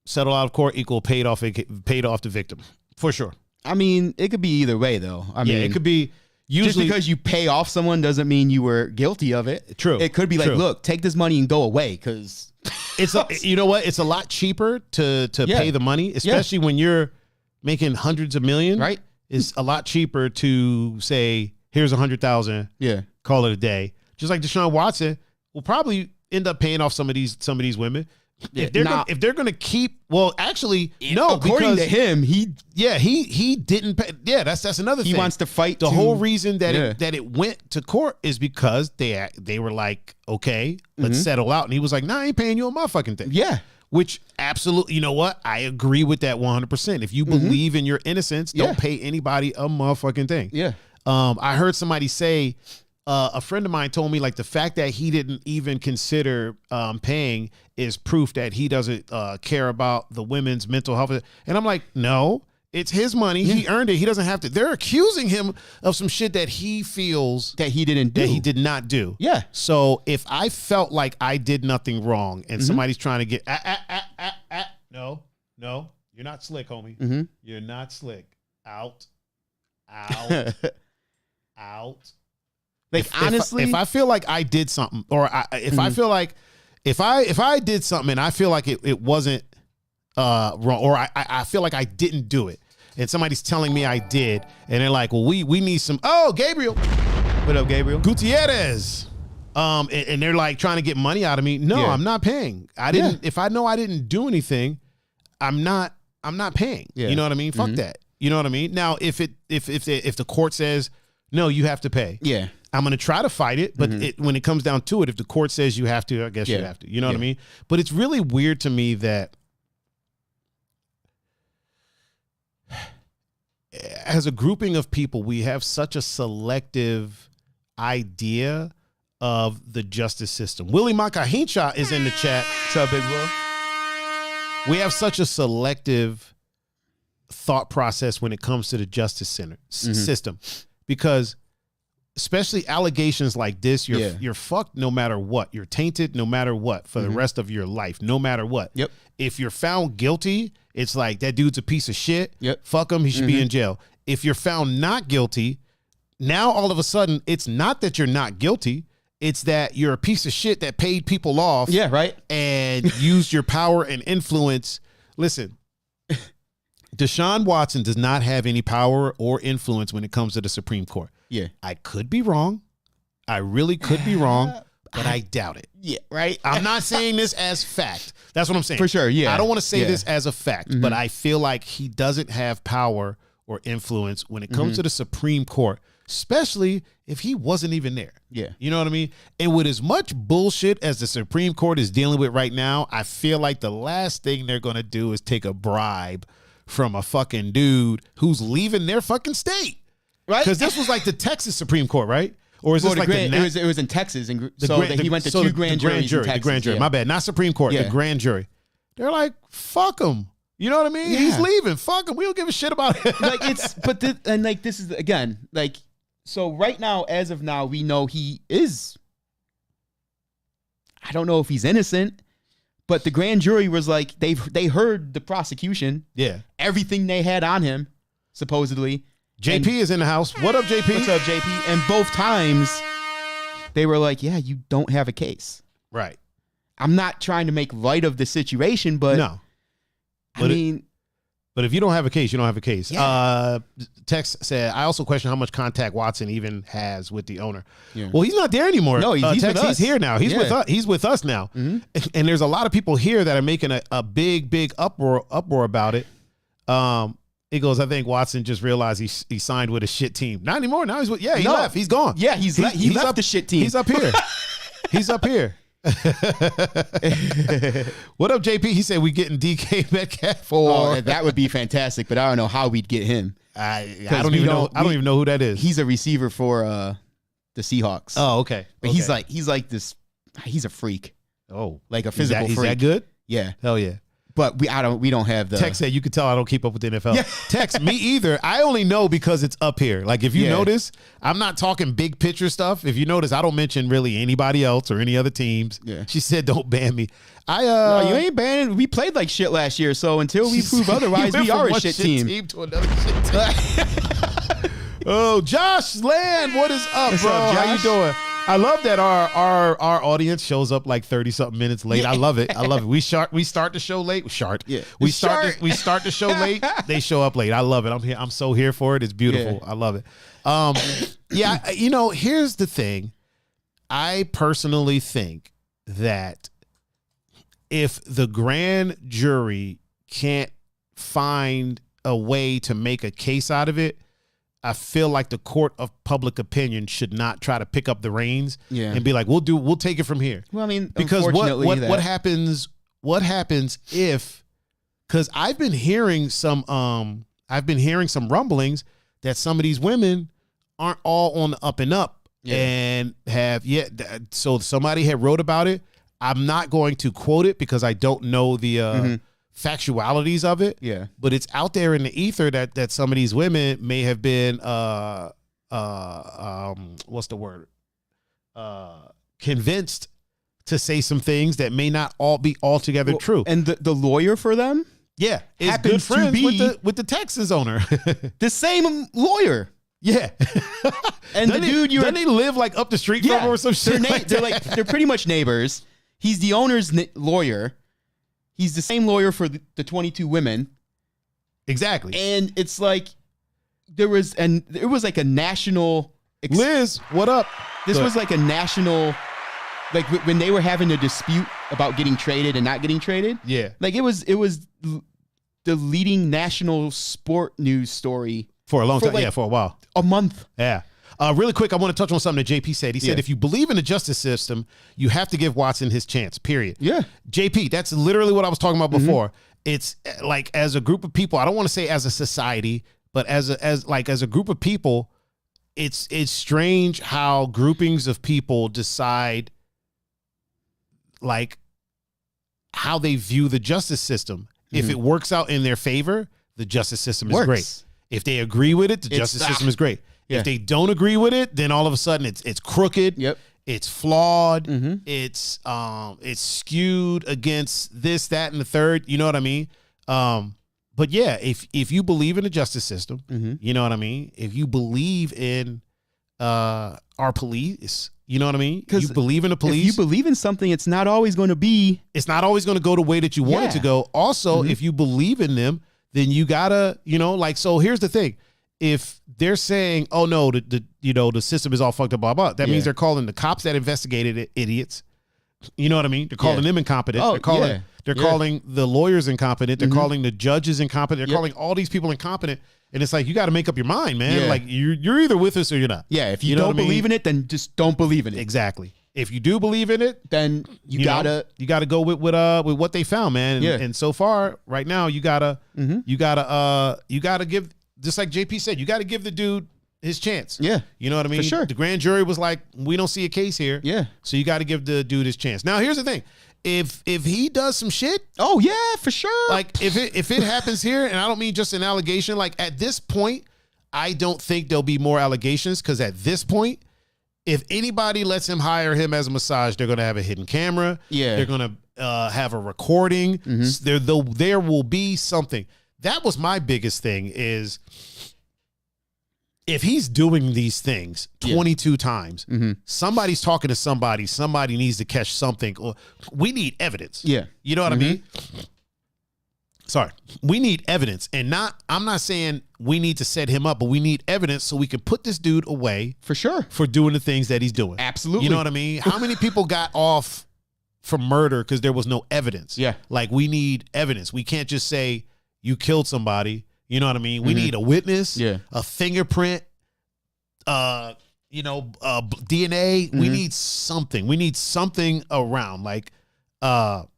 Settled out of court equal paid off the victim, for sure. I mean, it could be either way, though. I mean, it could be. Usually, just because you pay off someone doesn't mean you were guilty of it. True. It could be like, look, take this money and go away, because it's you know what? It's a lot cheaper to pay the money, especially when you're making hundreds of millions. Right. It's a lot cheaper to say, here's $100,000. Yeah. Call it a day. Just like Deshaun Watson will probably end up paying off some of these women. If they're gonna keep, well, actually, no. According to him, he didn't pay. Yeah, that's another thing. He wants to fight. The whole reason that it went to court is because they were like, okay, let's settle out, and he was like, nah, I ain't paying you a motherfucking thing. Yeah. Which absolutely, you know what? I agree with that 100%. If you believe in your innocence, don't pay anybody a motherfucking thing. Yeah. I heard somebody say. A friend of mine told me, like, the fact that he didn't even consider paying is proof that he doesn't care about the women's mental health. And I'm like, no, it's his money. Yeah. He earned it. He doesn't have to. They're accusing him of some shit that he feels that he didn't do. That he did not do. Yeah. So if I felt like I did nothing wrong and somebody's trying to get, no, you're not slick, homie. You're not slick. Out. Like, honestly, if I feel like I did something, or I feel like if I did something and I feel like it wasn't wrong, or I feel like I didn't do it, and somebody's telling me I did, and they're like, well, we need some. Oh, Gabriel, what up, Gabriel? Gutierrez, and they're like trying to get money out of me. No, I'm not paying. I didn't. Yeah. If I know I didn't do anything, I'm not paying. Yeah. You know what I mean? Fuck that. You know what I mean? Now, if the court says no, you have to pay. Yeah. I'm going to try to fight it, but when it comes down to it, if the court says you have to, I guess you have to. You know what I mean? But it's really weird to me that as a grouping of people, we have such a selective idea of the justice system. Willie Makahincha is in the chat. What's up, Big Will? We have such a selective thought process when it comes to the justice system, because especially allegations like this, you're fucked no matter what. You're tainted no matter what for the rest of your life, no matter what. Yep. If you're found guilty, it's like, that dude's a piece of shit. Yep. Fuck him. He should be in jail. If you're found not guilty, now all of a sudden, it's not that you're not guilty. It's that you're a piece of shit that paid people off. Yeah, right. And used your power and influence. Listen, Deshaun Watson does not have any power or influence when it comes to the Supreme Court. Yeah. I could be wrong. I really could be wrong, but I doubt it. Yeah, right? I'm not saying this as fact. That's what I'm saying. For sure, yeah. I don't want to say this as a fact, but I feel like he doesn't have power or influence when it comes to the Supreme Court, especially if he wasn't even there. Yeah. You know what I mean? And with as much bullshit as the Supreme Court is dealing with right now, I feel like the last thing they're going to do is take a bribe from a fucking dude who's leaving their fucking state. Right? Because this was like the Texas Supreme Court, right? Or is this like it was in Texas, and he went to two grand juries in Texas. The grand jury, my bad, not Supreme Court, the grand jury. They're like, fuck him. You know what I mean? Yeah. He's leaving. Fuck him. We don't give a shit about him. Like this is again like so right now, as of now, we know he is. I don't know if he's innocent, but the grand jury was like they heard the prosecution. Yeah, everything they had on him, supposedly. JP is in the house. What up, JP? What's up, JP? And both times, they were like, yeah, you don't have a case. Right. I'm not trying to make light of the situation, but no. But if you don't have a case, you don't have a case. Yeah. Tex said, I also question how much contact Watson even has with the owner. Yeah. Well, he's not there anymore. No, he's Tex, with us. He's here now. He's with us. He's with us now. Mm-hmm. And there's a lot of people here that are making a big uproar about it. He goes, I think Watson just realized he signed with a shit team. Not anymore. Now he's left. He's gone. Yeah, he left the shit team. He's up here. He's up here. What up, JP? He said we getting DK Metcalf for that would be fantastic, but I don't know how we'd get him. I don't even know who that is. He's a receiver for the Seahawks. Oh, okay. But he's like this. He's a freak. Oh, like a physical freak. Is that good? Yeah. Hell yeah. But we don't have the Tex said you could tell I don't keep up with the NFL. Yeah. Tex, me either. I only know because it's up here. Like if you notice, I'm not talking big picture stuff. If you notice, I don't mention really anybody else or any other teams. Yeah. She said don't ban me. No, you ain't banning. We played like shit last year, so until we prove otherwise, we are a shit team. To another shit team. Oh, Josh Land, what is up, What's bro? up, How you doing? I love that our audience shows up like 30-something minutes late. I love it. We start the show late. Yeah. We start the show late. They show up late. I love it. I'm here. I'm so here for it. It's beautiful. Yeah. I love it. Here's the thing. I personally think that if the grand jury can't find a way to make a case out of it, I feel like the court of public opinion should not try to pick up the reins and be like, we'll take it from here. Well, I mean, because what happens if, because I've been hearing some rumblings that some of these women aren't all on the up and up and so somebody had wrote about it. I'm not going to quote it because I don't know the factualities of it. Yeah. But it's out there in the ether that some of these women may have been what's the word? Convinced to say some things that may not all be altogether true. And the lawyer for them? Yeah. Is good friends with the Texas owner. The same lawyer. Yeah. And the dude doesn't he live like up the street from him or some shit? They're pretty much neighbors. He's the owner's lawyer. He's the same lawyer for the 22 women. Exactly. And it's like it was like a national Liz, what up? This was like a national, like when they were having a dispute about getting traded and not getting traded. Yeah. Like it was the leading national sport news story for a long time. For a while. A month. Yeah. Really quick, I want to touch on something that JP said. He said, if you believe in the justice system, you have to give Watson his chance, period. Yeah. JP, that's literally what I was talking about before. It's like as a group of people, I don't want to say as a society, but as a group of people, it's strange how groupings of people decide like how they view the justice system. If it works out in their favor, the justice system is great. If they agree with it, the justice system is great. Yeah. If they don't agree with it, then all of a sudden it's crooked. Yep. It's flawed. It's skewed against this, that, and the third. You know what I mean? But yeah, if you believe in the justice system, you know what I mean? If you believe in our police, you know what I mean? You believe in the police. If you believe in something, it's not always going to be. It's not always going to go the way that you want it to go. Also, if you believe in them, then you gotta, like, so here's the thing. If they're saying, oh no, the system is all fucked up, blah, blah, that means they're calling the cops that investigated it idiots. You know what I mean? They're calling them incompetent. They're calling the lawyers incompetent. They're calling the judges incompetent. They're calling all these people incompetent. And it's like, you got to make up your mind, man. Yeah. Like you're either with us or you're not. Yeah. If you don't believe in it, then just don't believe in it. Exactly. If you do believe in it, then you gotta go with what they found, man. And so far, right now, you gotta give, just like JP said, you gotta give the dude his chance. Yeah. You know what I mean? For sure. The grand jury was like, we don't see a case here. Yeah. So you got to give the dude his chance. Now, here's the thing. If he does some shit. Oh, yeah, for sure. Like, if it happens here, and I don't mean just an allegation, like, at this point, I don't think there'll be more allegations, because at this point, if anybody lets him hire him as a massage, they're going to have a hidden camera. Yeah. They're going to have a recording. There will be something. That was my biggest thing is, if he's doing these things 22 times, somebody's talking to somebody needs to catch something. Or we need evidence. Yeah. You know what I mean? Sorry. We need evidence. And I'm not saying we need to set him up, but we need evidence so we can put this dude away. For sure. For doing the things that he's doing. Absolutely. You know what I mean? How many people got off for murder because there was no evidence? Yeah. Like, we need evidence. We can't just say you killed somebody. You know what I mean? We need a witness, a fingerprint, DNA. We need something. We need something around. Like, the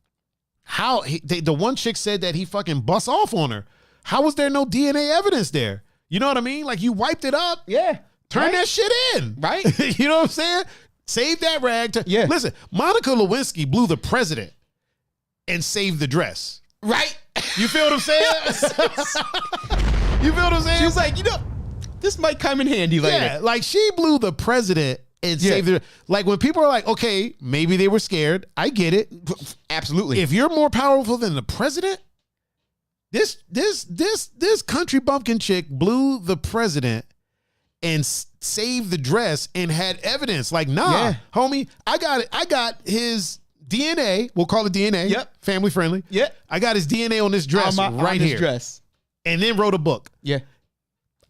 one chick said that he fucking bust off on her. How was there no DNA evidence there? You know what I mean? Like, you wiped it up. Yeah. Turn that shit in. Right. You know what I'm saying? Save that rag. Listen, Monica Lewinsky blew the president and saved the dress. Right. You feel what I'm saying? You feel what I'm saying? She was like, this might come in handy later. Yeah, like, she blew the president and saved the, like, when people are like, okay, maybe they were scared. I get it. Absolutely. If you're more powerful than the president, this country bumpkin chick blew the president and saved the dress and had evidence. Like, nah, homie, I got it. I got his DNA. We'll call it DNA. Yep. Family friendly. Yep. I got his DNA on this dress right here. Dress. And then wrote a book. Yeah.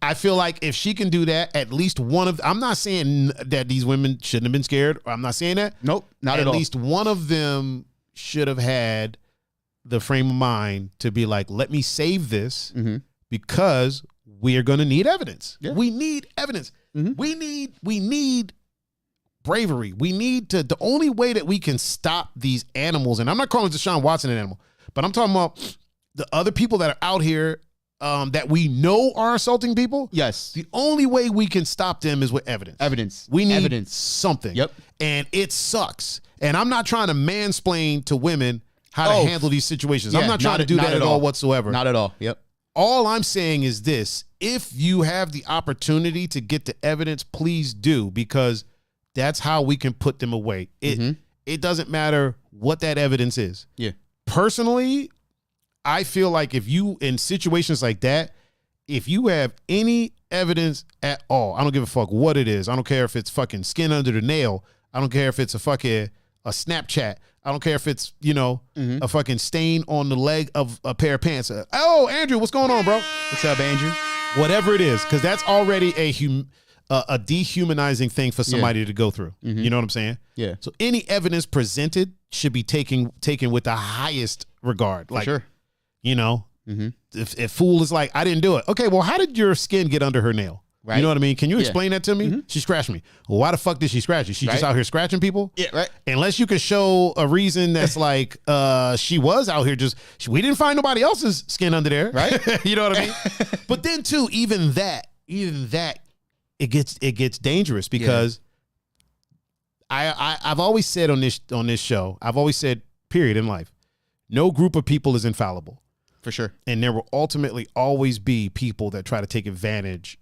I feel like if she can do that, at least one of, I'm not saying that these women shouldn't have been scared. I'm not saying that. Nope, not at all. At least one of them should have had the frame of mind to be like, let me save this because we are going to need evidence. Yeah. We need evidence. We need bravery. We need to, the only way that we can stop these animals, and I'm not calling Deshaun Watson an animal, but I'm talking about the other people that are out here that we know are assaulting people. Yes. The only way we can stop them is with evidence. We need something. Yep. And it sucks. And I'm not trying to mansplain to women how to handle these situations. I'm not trying to do that at all whatsoever. Not at all. Yep. All I'm saying is this. If you have the opportunity to get the evidence, please do, because that's how we can put them away. It doesn't matter what that evidence is. Yeah. Personally, I feel like if you, in situations like that, if you have any evidence at all, I don't give a fuck what it is. I don't care if it's fucking skin under the nail. I don't care if it's a Snapchat. I don't care if it's, a fucking stain on the leg of a pair of pants. Oh, Andrew, what's going on, bro? What's up, Andrew? Whatever it is, because that's already a dehumanizing thing for somebody to go through. You know what I'm saying? Yeah. So any evidence presented should be taken with the highest regard. Like, sure. If fool is like, I didn't do it. Okay, well, how did your skin get under her nail? Right. You know what I mean? Can you explain that to me? She scratched me. Well, why the fuck did she scratch you? She just out here scratching people? Yeah, right. Unless you could show a reason that's like, she was out here we didn't find nobody else's skin under there. Right. You know what I mean? But then too, even that, it gets dangerous, because I've always said on this show, I've always said, period, in life, no group of people is infallible. For sure. And there will ultimately always be people that try to take advantage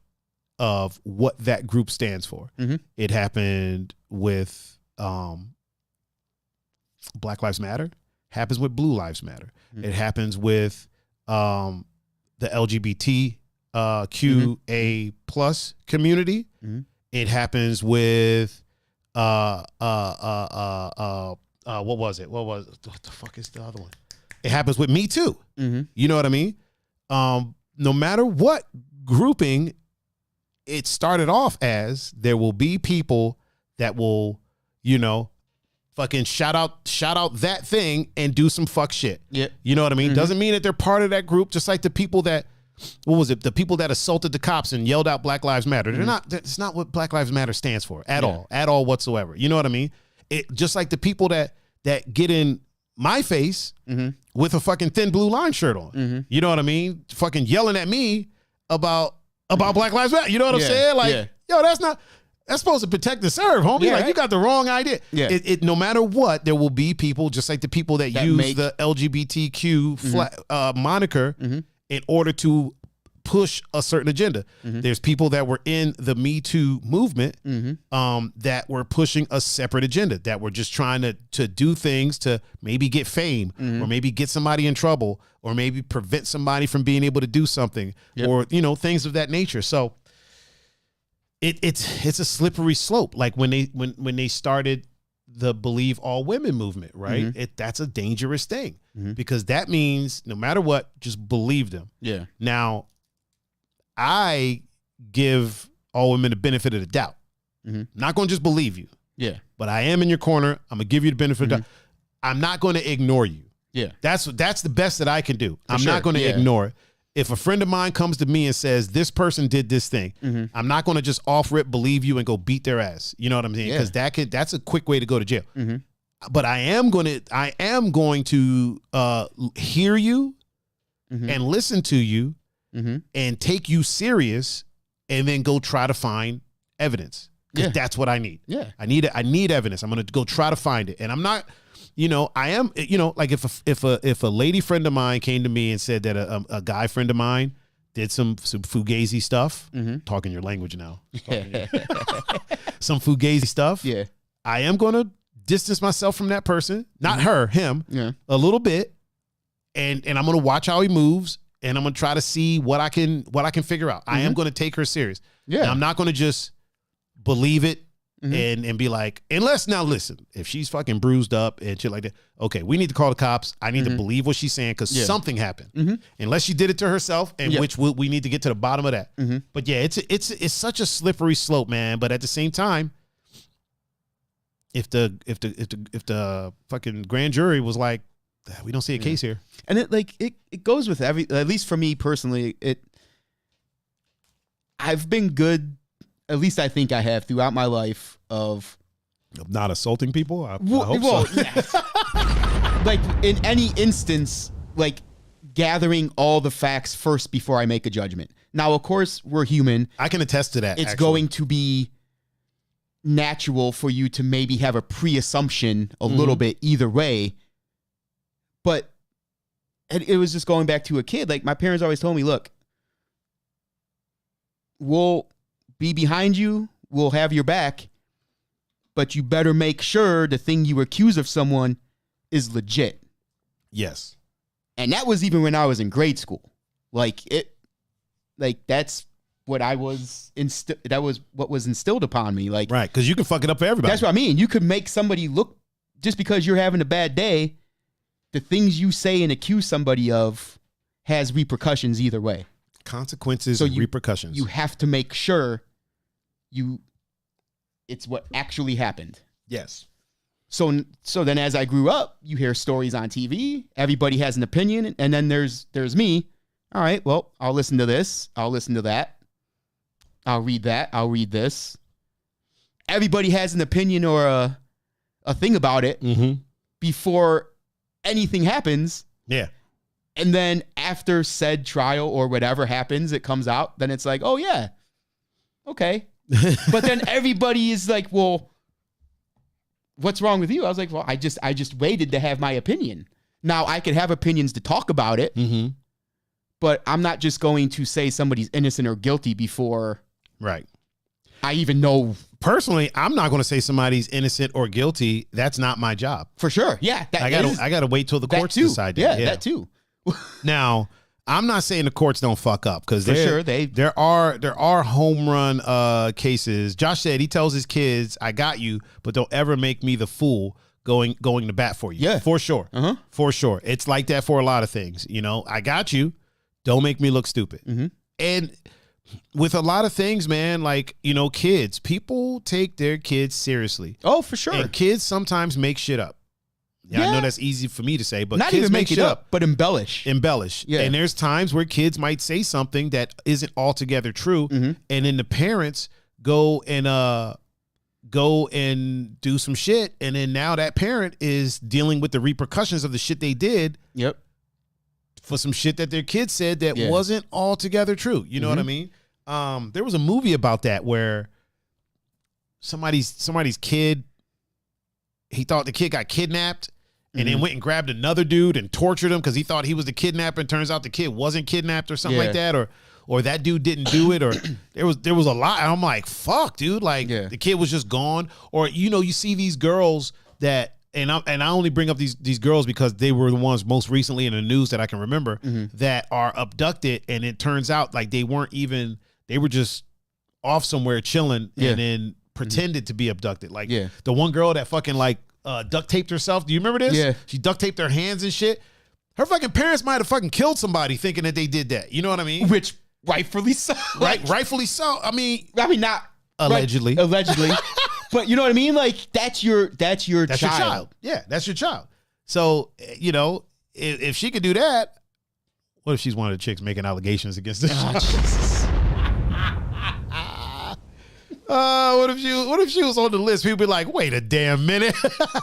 of what that group stands for. It happened with Black Lives Matter, happens with Blue Lives Matter. It happens with the LGBTQA plus community. It happens with what was it? What the fuck is the other one? It happens with Me Too. You know what I mean? no matter what grouping it started off as, there will be people that will, fucking shout out that thing and do some fuck shit. Yeah. You know what I mean? Doesn't mean that they're part of that group, just like the people that, the people that assaulted the cops and yelled out Black Lives Matter. They're not, it's not what Black Lives Matter stands for at all whatsoever. You know what I mean? It just like the people that get in my face with a fucking thin blue line shirt on. You know what I mean? Fucking yelling at me about Black Lives Matter. You know what I'm saying? Like, yo, that's supposed to protect and serve, homie. Yeah, like, right? you got the wrong idea. Yeah. It no matter what, there will be people, just like the people that use the LGBTQ moniker in order to push a certain agenda. There's people that were in the Me Too movement that were pushing a separate agenda, that were just trying to do things to maybe get fame or maybe get somebody in trouble or maybe prevent somebody from being able to do something or, things of that nature. So it's a slippery slope. Like when they started the Believe All Women movement, right? That's a dangerous thing because that means no matter what, just believe them. Yeah. Now, I give all women the benefit of the doubt. Not going to just believe you. Yeah. But I am in your corner. I'm going to give you the benefit of the doubt. I'm not going to ignore you. Yeah. That's the best that I can do. I'm sure. not going to ignore it. If a friend of mine comes to me and says, this person did this thing, I'm not going to just off rip believe you and go beat their ass. You know what I'm saying? Because that's a quick way to go to jail. But I am going to hear you and listen to you and take you serious and then go try to find evidence. Because that's what I need. Yeah. I need evidence. I'm going to go try to find it. And I'm not, I am, like if a lady friend of mine came to me and said that a guy friend of mine did some fugazi stuff, talking your language now, some fugazi stuff. Yeah. I am going to distance myself from that person, not her, him, a little bit. And I'm going to watch how he moves. And I'm going to try to see what I can figure out. I am going to take her serious. Yeah. And I'm not going to just believe it and be like, now listen, if she's fucking bruised up and shit like that, okay, we need to call the cops. I need to believe what she's saying because something happened. Unless she did it to herself, and which we need to get to the bottom of that. But yeah, it's such a slippery slope, man. But at the same time, if the fucking grand jury was like, we don't see a case here. And it goes with at least for me personally, I've been good, at least I think I have throughout my life of not assaulting people. I hope so. Yeah. Like in any instance, like gathering all the facts first before I make a judgment. Now, of course, we're human. I can attest to that. It's going to be natural for you to maybe have a pre-assumption a little bit either way. But it was just going back to a kid. Like my parents always told me, look, we'll be behind you. We'll have your back. But you better make sure the thing you accuse of someone is legit. Yes. And that was even when I was in grade school. That's what I was that was what was instilled upon me. Like, right. Because you can fuck it up for everybody. That's what I mean. You could make somebody look, just because you're having a bad day, the things you say and accuse somebody of has repercussions either way. Consequences and repercussions. You have to make sure it's what actually happened. Yes. So then as I grew up, you hear stories on TV. Everybody has an opinion. And then there's me. All right, well, I'll listen to this. I'll listen to that. I'll read that. I'll read this. Everybody has an opinion or a thing about it before anything happens. Yeah. And then after said trial or whatever happens, it comes out, then it's like, oh yeah. Okay. But then everybody is like, well, what's wrong with you? I was like, well, I just waited to have my opinion. Now I could have opinions to talk about it, but I'm not just going to say somebody's innocent or guilty before I even know. Personally, I'm not going to say somebody's innocent or guilty. That's not my job. For sure. Yeah. I got to wait till the courts decide that. Yeah, that too. Now, I'm not saying the courts don't fuck up, because there are home run cases. Josh said he tells his kids, I got you, but don't ever make me the fool going to bat for you. Yeah. For sure. For sure. It's like that for a lot of things. I got you. Don't make me look stupid. Mm-hmm. And with a lot of things, man, like, kids, people take their kids seriously. Oh, for sure. And kids sometimes make shit up. Yeah, I know that's easy for me to say, but not kids even make it up, but embellish. Yeah. And there's times where kids might say something that isn't altogether true, and then the parents go and do some shit, and then now that parent is dealing with the repercussions of the shit they did. Yep. For some shit that their kid said that wasn't altogether true. You know what I mean? There was a movie about that where somebody's kid, he thought the kid got kidnapped, and then went and grabbed another dude and tortured him because he thought he was the kidnapper, and turns out the kid wasn't kidnapped or something like that, or that dude didn't do it, or there was a lot. And I'm like, fuck, dude, like the kid was just gone. Or you see these girls that, and I only bring up these girls because they were the ones most recently in the news that I can remember that are abducted, and it turns out like they were just off somewhere chilling and then pretended to be abducted. Like the one girl that fucking like duct taped herself. Do you remember this? Yeah. She duct taped her hands and shit. Her fucking parents might have fucking killed somebody thinking that they did that. You know what I mean? Which rightfully so. Rightfully so. I mean not allegedly. Right, allegedly. But you know what I mean? Like that's your child. Your child. Yeah, that's your child. So, if she could do that, what if she's one of the chicks making allegations against this child? What if she was on the list? People be like, wait a damn minute.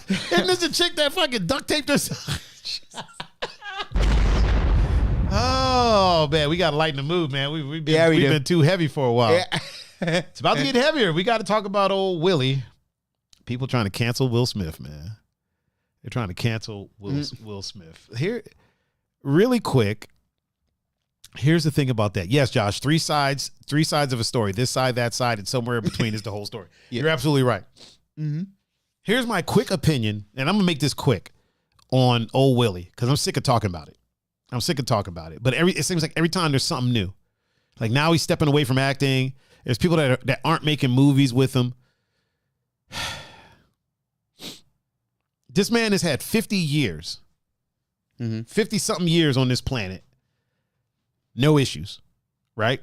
Isn't this a chick that fucking duct taped herself? Oh man, we gotta lighten the mood, man. We've been too heavy for a while. Yeah. It's about to get heavier. We got to talk about old Willie. People trying to cancel Will Smith, man. They're trying to cancel Will Smith. Here, really quick. Here's the thing about that. Yes, Josh, three sides of a story. This side, that side, and somewhere in between is the whole story. You're absolutely right. Here's my quick opinion, and I'm gonna make this quick on old Willie because I'm sick of talking about it. But it seems like every time there's something new. Like now he's stepping away from acting. There's people that aren't making movies with him. This man has had 50 years, 50 something years on this planet. No issues, right?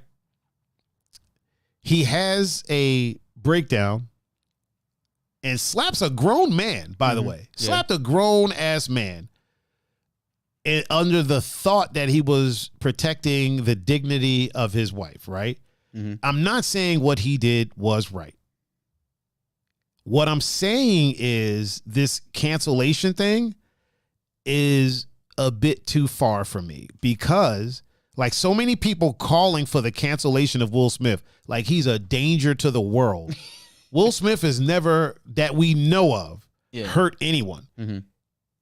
He has a breakdown and slaps a grown man, by the way. Slapped a grown ass man under the thought that he was protecting the dignity of his wife, right? I'm not saying what he did was right. What I'm saying is this cancellation thing is a bit too far for me because like so many people calling for the cancellation of Will Smith, like he's a danger to the world. Will Smith has never, that we know of, hurt anyone.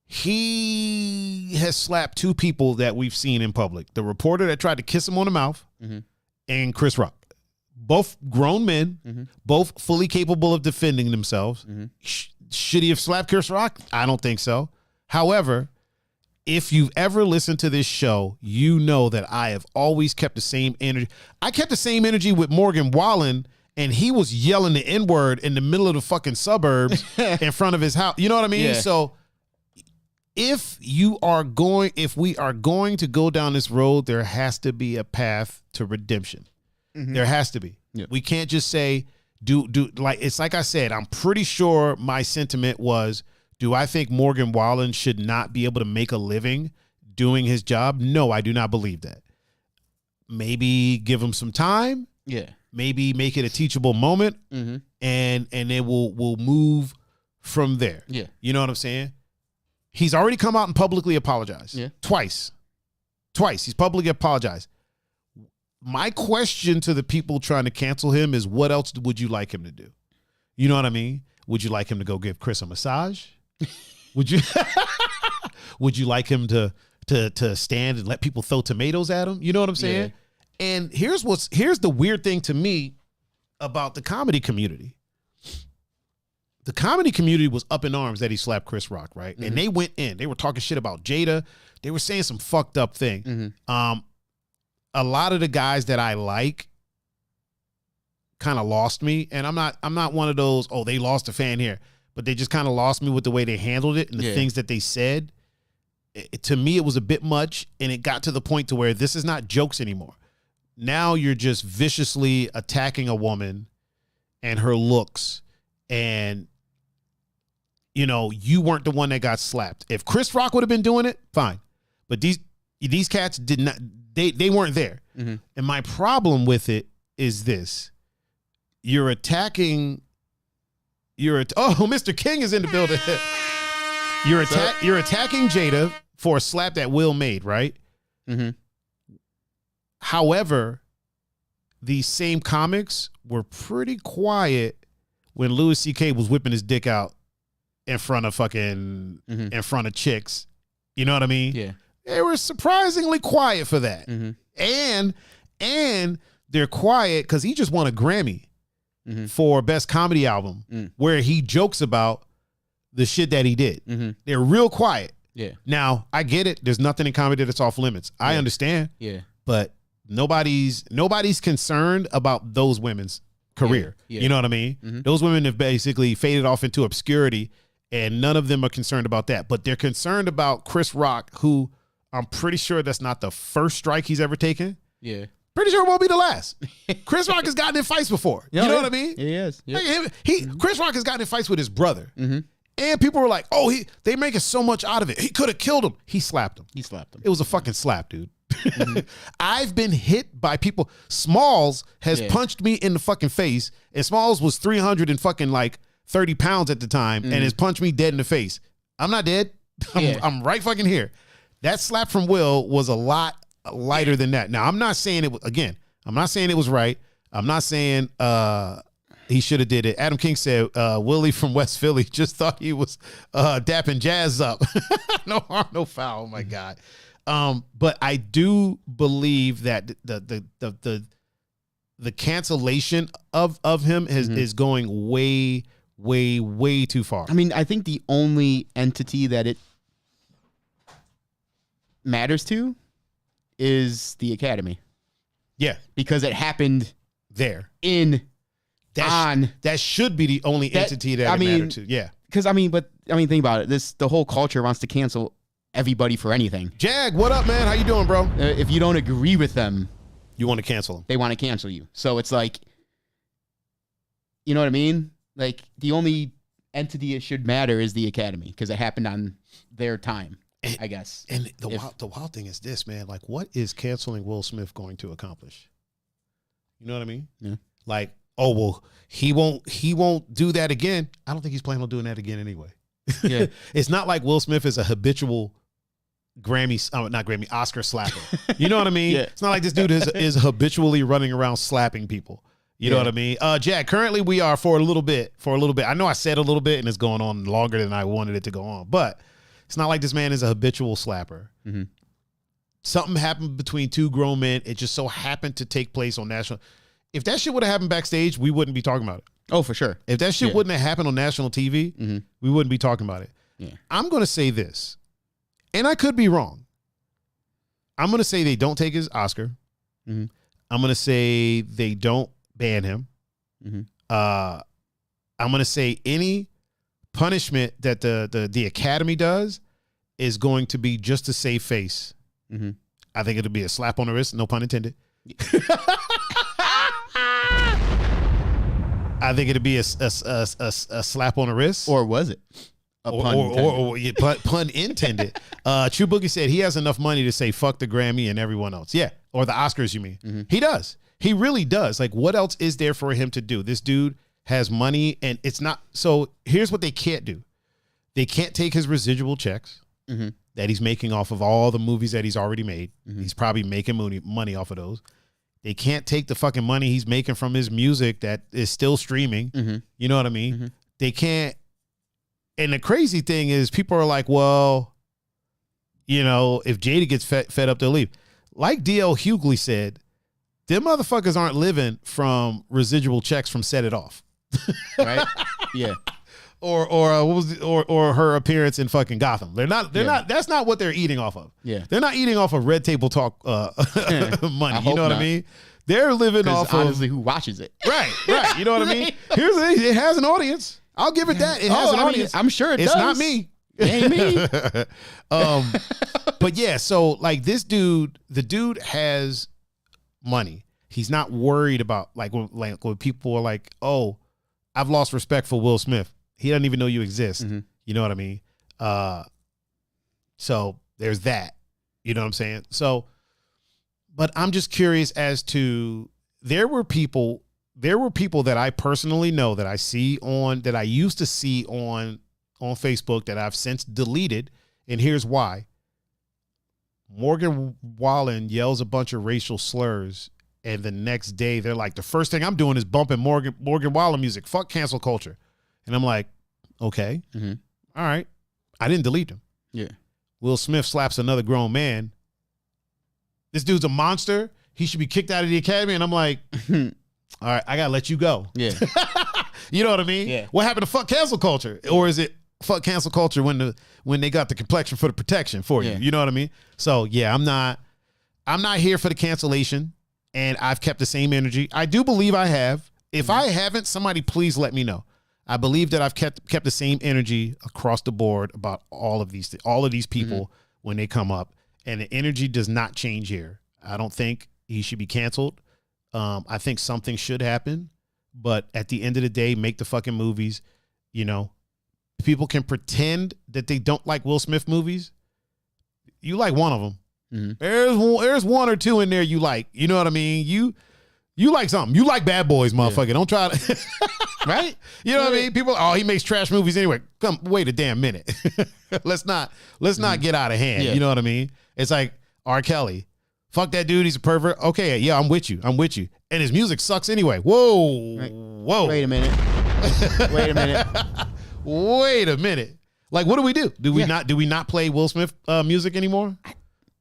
He has slapped two people that we've seen in public. The reporter that tried to kiss him on the mouth and Chris Rock. Both grown men, both fully capable of defending themselves. Should he have slapped Chris Rock? I don't think so. However, if you've ever listened to this show, you know that I have always kept the same energy. I kept the same energy with Morgan Wallen, and he was yelling the N-word in the middle of the fucking suburbs in front of his house. You know what I mean? Yeah. So if we are going to go down this road, there has to be a path to redemption. There has to be. Yep. We can't just say, it's like I said, I'm pretty sure my sentiment was, do I think Morgan Wallen should not be able to make a living doing his job? No, I do not believe that. Maybe give him some time. Yeah. Maybe make it a teachable moment. And then we'll move from there. Yeah. You know what I'm saying? He's already come out and publicly apologized. Yeah. Twice. He's publicly apologized. My question to the people trying to cancel him is, what else would you like him to do? You know what I mean? Would you like him to go give Chris a massage? Would you would you like him to stand and let people throw tomatoes at him? You know what I'm saying? Yeah. And here's the weird thing to me about the comedy community. The comedy community was up in arms that he slapped Chris Rock, right? And they went in. They were talking shit about Jada. They were saying some fucked up thing. A lot of the guys that I like kind of lost me, and I'm not one of those, oh, they lost a fan here, but they just kind of lost me with the way they handled it and the things that they said. to me, it was a bit much, and it got to the point to where this is not jokes anymore. Now you're just viciously attacking a woman and her looks, and you weren't the one that got slapped. If Chris Rock would have been doing it, fine, but these cats did not. They weren't there. Mm-hmm. And my problem with it is this: you're attacking. Mr. King is in the building. You're attacking Jada for a slap that Will made, right? Mm-hmm. However, these same comics were pretty quiet when Louis C.K. was whipping his dick out in front of in front of chicks. You know what I mean? Yeah. They were surprisingly quiet for that. Mm-hmm. And they're quiet because he just won a Grammy for Best Comedy Album where he jokes about the shit that he did. Mm-hmm. They're real quiet. Yeah. Now, I get it. There's nothing in comedy that's off limits. I understand. Yeah. But nobody's concerned about those women's career. Yeah. You know what I mean? Mm-hmm. Those women have basically faded off into obscurity, and none of them are concerned about that. But they're concerned about Chris Rock, who I'm pretty sure that's not the first strike he's ever taken. Yeah. Pretty sure it won't be the last. Chris Rock has gotten in fights before. You know what I mean? He is. Yeah. Chris Rock has gotten in fights with his brother. Mm-hmm. And people were like, they making so much out of it. He could have killed him. He slapped him. It was a fucking slap, dude. Mm-hmm. I've been hit by people. Smalls has punched me in the fucking face, and Smalls was 300 and fucking like 30 pounds at the time, and has punched me dead in the face. I'm not dead. I'm right fucking here. That slap from Will was a lot lighter than that. Now, I'm not saying it was, again, I'm not saying it was right. I'm not saying he should have did it. Adam King said, Willie from West Philly just thought he was dapping Jazz up. No harm, no foul. Oh my God. But I do believe that the cancellation of him is going way, way, way too far. I mean, I think the only entity that it matters to is the Academy. Yeah. Because it happened there. That should be the only entity that it mattered to. Yeah. Because think about it. The whole culture wants to cancel everybody for anything. Jag, what up, man? How you doing, bro? If you don't agree with them, you want to cancel them. They want to cancel you. So it's like, you know what I mean? Like, the only entity it should matter is the Academy because it happened on their time, I guess. And the wild thing is this, man. Like, what is canceling Will Smith going to accomplish? You know what I mean? Yeah. Like, oh, well, he won't do that again. I don't think he's planning on doing that again anyway. Yeah. It's not like Will Smith is a habitual Oscar slapper. You know what I mean? Yeah. It's not like this dude is habitually running around slapping people. You know what I mean? Jack, currently we are for a little bit. I know I said a little bit and it's going on longer than I wanted it to go on, but it's not like this man is a habitual slapper. Mm-hmm. Something happened between two grown men. It just so happened to take place on national. If that shit would have happened backstage, we wouldn't be talking about it. Oh, for sure. If that shit wouldn't have happened on national TV, we wouldn't be talking about it. Yeah. I'm going to say this, and I could be wrong. I'm going to say they don't take his Oscar. Mm-hmm. I'm going to say they don't ban him. Mm-hmm. I'm going to say any punishment that the Academy does is going to be just to save face. Mm-hmm. I think it'll be a slap on the wrist, no pun intended. I think it'd be a slap on the wrist. Or was it? Pun intended. True Boogie said he has enough money to say fuck the Grammy and everyone else. Yeah. Or the Oscars, you mean. Mm-hmm. He does. He really does. Like, what else is there for him to do? This dude has money, and it's not. So here's what they can't do. They can't take his residual checks that he's making off of all the movies that he's already made. Mm-hmm. He's probably making money off of those. They can't take the fucking money he's making from his music that is still streaming. Mm-hmm. You know what I mean? Mm-hmm. They can't. And the crazy thing is people are like, well, you know, if Jada gets fed up, they'll leave. Like D.L. Hughley said, them motherfuckers aren't living from residual checks from Set It Off. Right? Yeah. Or her appearance in fucking Gotham. They're not that's not what they're eating off of. Yeah. They're not eating off of Red Table Talk money. You know what I mean? They're living off honestly, who watches it? Right. You know what I mean? Here's the thing, it has an audience. I'll give it that. It has an audience. I'm sure it does. It's not me. Ain't me. But yeah, so like the dude has money. He's not worried about like when people are like, oh, I've lost respect for Will Smith. He doesn't even know you exist. Mm-hmm. You know what I mean? So there's that. You know what I'm saying? So, but I'm just curious as to there were people that I personally know that I used to see on Facebook that I've since deleted, and here's why. Morgan Wallen yells a bunch of racial slurs, and the next day they're like, the first thing I'm doing is bumping Morgan Wallen music. Fuck cancel culture. And I'm like, okay, all right. I didn't delete him. Yeah. Will Smith slaps another grown man. This dude's a monster. He should be kicked out of the academy. And I'm like, all right, I gotta let you go. Yeah. You know what I mean? Yeah. What happened to fuck cancel culture? Or is it fuck cancel culture when they got the complexion for the protection for you? Yeah. You know what I mean? So yeah, I'm not here for the cancellation, and I've kept the same energy. I do believe I have. If I haven't, somebody please let me know. I believe that I've kept the same energy across the board about all of these people when they come up, and the energy does not change here. I don't think he should be canceled. I think something should happen, but at the end of the day, make the fucking movies. You know, people can pretend that they don't like Will Smith movies. You like one of them. Mm-hmm. There's one or two in there you like. You know what I mean? You like something. You like Bad Boys, motherfucker. Yeah. Don't try to. Right? You know what I mean? People, he makes trash movies anyway. Come, wait a damn minute. let's not get out of hand. Yeah. You know what I mean? It's like R. Kelly. Fuck that dude. He's a pervert. Okay, yeah, I'm with you. And his music sucks anyway. Whoa. Right. Whoa. Wait a minute. Wait a minute. Like, what do we do? Do we not play Will Smith music anymore?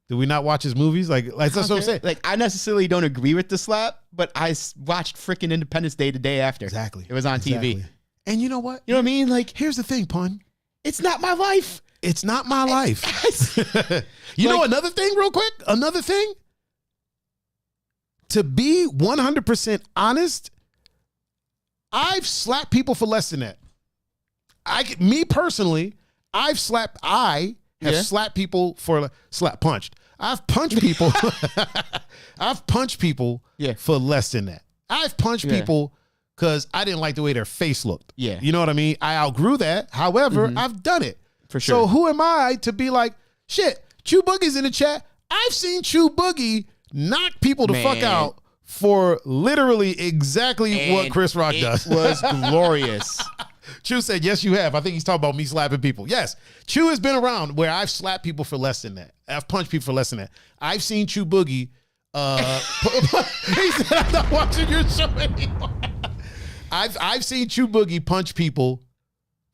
Do we not watch his movies? Like that's what I'm saying. Like, I necessarily don't agree with the slap, but I watched freaking Independence Day the day after. Exactly. It was on TV. And you know what? You know what I mean? Like, here's the thing, Pun. It's not my life. It's not my life. You know another thing real quick? Another thing? To be 100% honest, I've slapped people for less than that. Me personally, I have slapped people for punched. I've punched people. I've punched people for less than that. I've punched people because I didn't like the way their face looked. Yeah. You know what I mean? I outgrew that. However, I've done it. For sure. So who am I to be like, shit, Chew Boogie's in the chat. I've seen Chew Boogie knock people the fuck out for literally exactly what Chris Rock does. It was glorious. Chew said, yes, you have. I think he's talking about me slapping people. Yes, Chew has been around where I've slapped people for less than that. I've punched people for less than that. I've seen Chew Boogie. He said, I'm not watching your show anymore. I've seen Chew Boogie punch people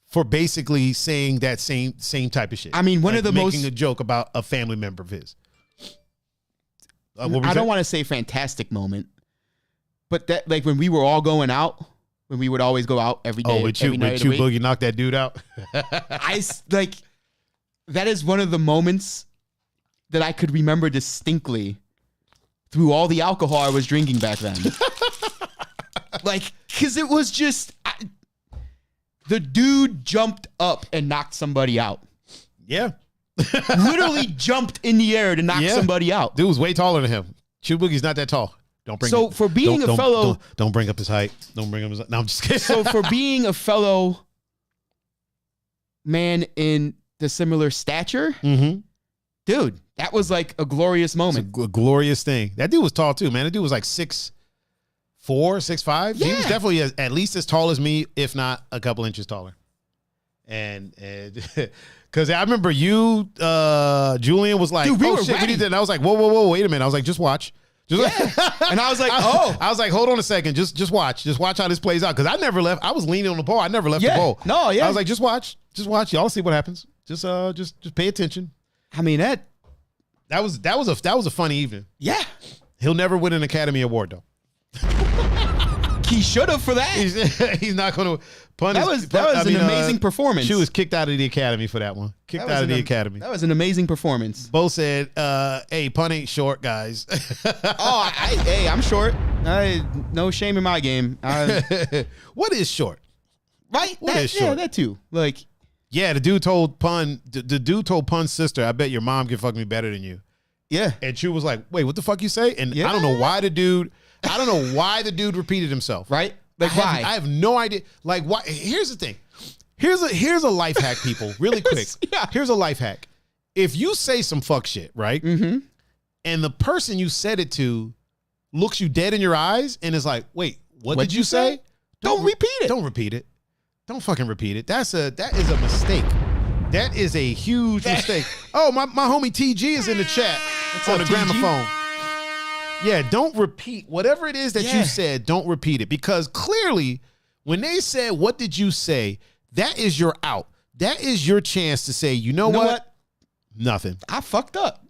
for basically saying that same type of shit. I mean, making a joke about a family member of his. I don't want to say fantastic moment, but that, like, when we were all going out, when we would always go out every day. Oh, when Chew Boogie knocked that dude out. That is one of the moments that I could remember distinctly through all the alcohol I was drinking back then. Like, because it was just, the dude jumped up and knocked somebody out. Yeah. Literally jumped in the air to knock somebody out. Dude was way taller than him. Chew Boogie's not that tall. Don't bring Don't bring up his height. Don't bring up his height. No, I'm just kidding. So for being a fellow man in the similar stature, dude, that was like a glorious moment. It's a glorious thing. That dude was tall too, man. That dude was like 6'4", 6'5". Yeah. He was definitely at least as tall as me, if not a couple inches taller. And because I remember you, Julian was like, dude, we oh were shit, ready. we need to. And I was like, whoa, wait a minute. I was like, just watch. And I was like, I was like, hold on a second, just watch how this plays out. Because I never left. I was leaning on the pole. I never left the pole. No, yeah. I was like, just watch. Y'all see what happens. Just pay attention. I mean, that was a funny evening. Yeah. He'll never win an Academy Award though. He should have for that. He's not going to. That was an amazing performance. She was kicked out of the Academy for that one. Kicked out of the Academy. That was an amazing performance. Bo said, hey, Pun ain't short, guys. Hey, I'm short. No shame in my game. What is short? Right? What is short? Yeah, that too. Like, Yeah, the dude told Pun's sister, I bet your mom can fuck me better than you. Yeah. And she was like, wait, what the fuck you say? And I don't know why the dude repeated himself. Right? Like, why? I have no idea. Like, why? Here's the thing. Here's a life hack, people, really quick. Yeah. Here's a life hack. If you say some fuck shit, right? Mm-hmm. And the person you said it to looks you dead in your eyes and is like, wait, what did you say? Don't repeat it. Don't repeat it. Don't fucking repeat it. That is a mistake. That is a huge mistake. Oh, my homie TG is in the chat. What's on up, the TG? gramophone. Yeah, don't repeat whatever it is that you said. Don't repeat it, because clearly when they said, what did you say? That is your out. That is your chance to say, you know what? Nothing. I fucked up.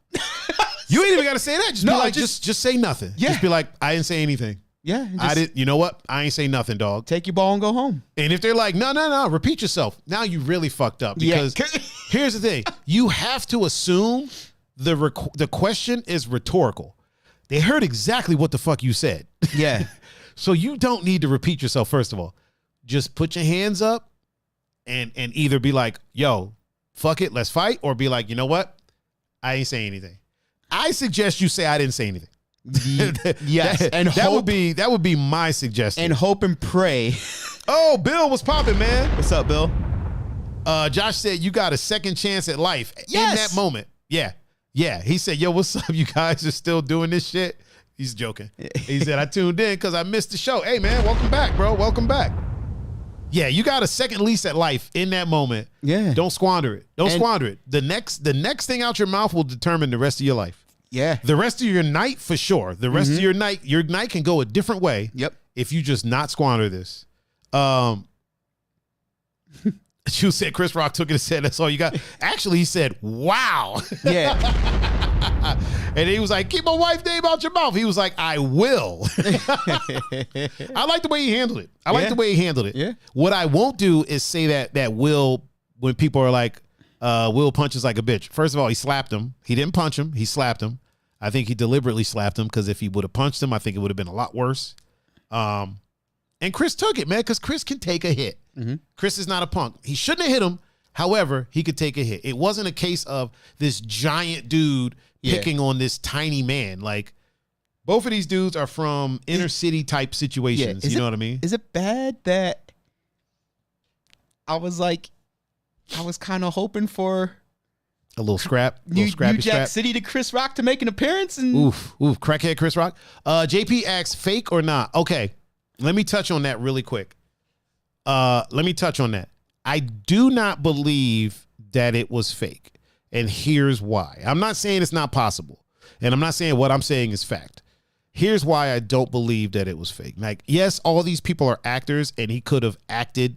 You ain't even got to say that. Just be like, just say nothing. Yeah. Just be like, I didn't say anything. Yeah. I did. You know what? I ain't say nothing, dog. Take your ball and go home. And if they're like, no, repeat yourself. Now you really fucked up, because here's the thing. You have to assume the question is rhetorical. They heard exactly what the fuck you said. Yeah. So you don't need to repeat yourself, first of all. Just put your hands up and either be like, yo, fuck it, let's fight, or be like, you know what? I ain't saying anything. I suggest you say I didn't say anything. Yes. That would be my suggestion. And hope and pray. Oh, Bill was popping, man. What's up, Bill? Josh said you got a second chance at life in Yes. that moment. Yeah. Yeah. He said, yo, what's up? You guys are still doing this shit? He's joking. He said, I tuned in because I missed the show. Hey, man, welcome back, bro. Welcome back. Yeah, you got a second lease at life in that moment. Yeah. Don't squander it. Don't squander it. The next thing out your mouth will determine the rest of your life. Yeah. The rest of your night, for sure. The rest of your night can go a different way. Yep. If you just not squander this. You said Chris Rock took it and said, that's all you got. Actually, he said, wow. Yeah. And he was like, keep my wife's name out your mouth. He was like, I will. I like the way he handled it. I like the way he handled it. Yeah. What I won't do is say that Will, when people are like, Will punches like a bitch. First of all, he slapped him. He didn't punch him. He slapped him. I think he deliberately slapped him, because if he would have punched him, I think it would have been a lot worse. And Chris took it, man, because Chris can take a hit. Mm-hmm. Chris is not a punk. He shouldn't have hit him. However, he could take a hit. It wasn't a case of this giant dude picking on this tiny man. Like, both of these dudes are from inner city type situations. You know what I mean? Is it bad that I was kind of hoping for A little scrap, New scrappy Jack scrap. City to Chris Rock to make an appearance? And Oof, crackhead Chris Rock. JP asks, fake or not? Okay, let me touch on that really quick. Let me touch on that. I do not believe that it was fake. And here's why. I'm not saying it's not possible. And I'm not saying what I'm saying is fact. Here's why I don't believe that it was fake. Like, yes, all these people are actors and he could have acted,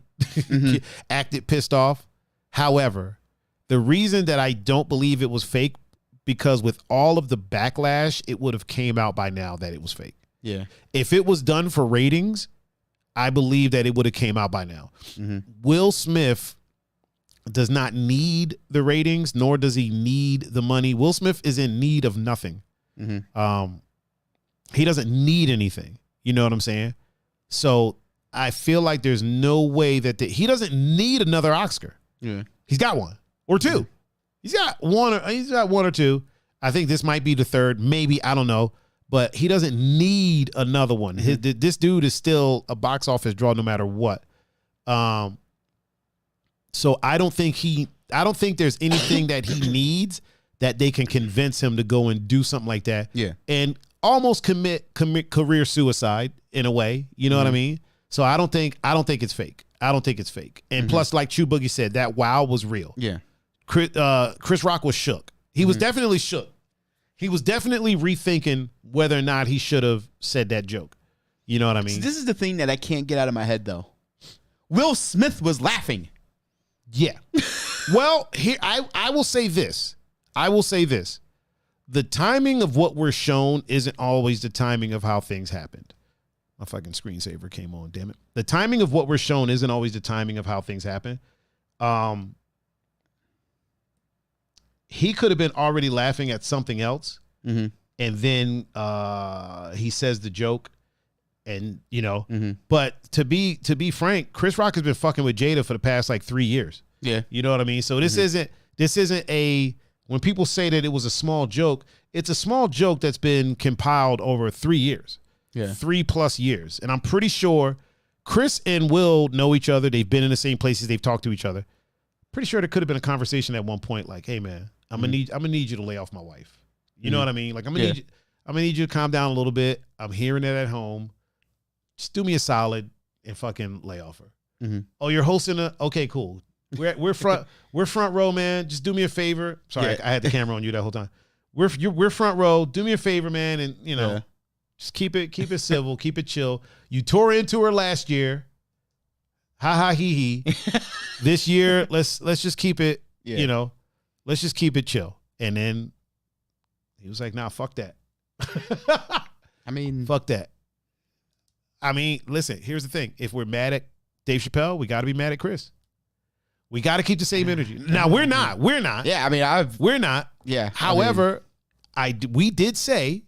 acted pissed off. However, the reason that I don't believe it was fake, because with all of the backlash, it would have came out by now that it was fake. yeah, If it was done for ratings, I believe that it would have came out by now. mm-hmm. Will Smith does not need the ratings, nor does he need the money. Will Smith is in need of nothing. Mm-hmm. He doesn't need anything. You know what I'm saying? So I feel like there's no way that he doesn't need another Oscar. Yeah, He's got one or two. He's got one or two. I think this might be the third, maybe, I don't know. But he doesn't need another one. This dude is still a box office draw no matter what. So I don't think there's anything that he needs that they can convince him to go and do something like that. Yeah. And almost commit career suicide in a way. You know what I mean? So I don't think it's fake. I don't think it's fake. And plus, like Chew Boogie said, that wow was real. yeah, Chris Rock was shook. He was definitely shook. He was definitely rethinking whether or not he should have said that joke. You know what I mean? So this is the thing that I can't get out of my head, though. Will Smith was laughing. Yeah. Well, here I will say this. The timing of what we're shown isn't always the timing of how things happened. My fucking screensaver came on, damn it. The timing of what we're shown isn't always the timing of how things happen. He could have been already laughing at something else. Mm-hmm. And then he says the joke. and but to be frank, Chris Rock has been fucking with Jada for the past like 3 years. Yeah. You know what I mean? So this isn't a, when people say that it was a small joke, it's a small joke that's been compiled over 3 years. Yeah. 3+ years. And I'm pretty sure Chris and Will know each other. They've been in the same places. They've talked to each other. Pretty sure there could have been a conversation at one point like, hey man, I'm gonna need you to lay off my wife. You know what I mean? Like I'm gonna need you to calm down a little bit. I'm hearing it at home. Just do me a solid and fucking lay off her. Oh, you're hosting okay, cool. We're front row, man. Just do me a favor. Sorry, I had the camera on you that whole time. We're front row. Do me a favor, man, and just keep it civil, keep it chill. You tore into her last year. Ha ha he. This year, let's just keep it, let's just keep it chill. And then he was like, nah, fuck that. I mean, fuck that. I mean, listen, here's the thing. If we're mad at Dave Chappelle, we got to be mad at Chris. We got to keep the same energy. Now, we're not. Yeah, I mean, we're not. Yeah. However, we did say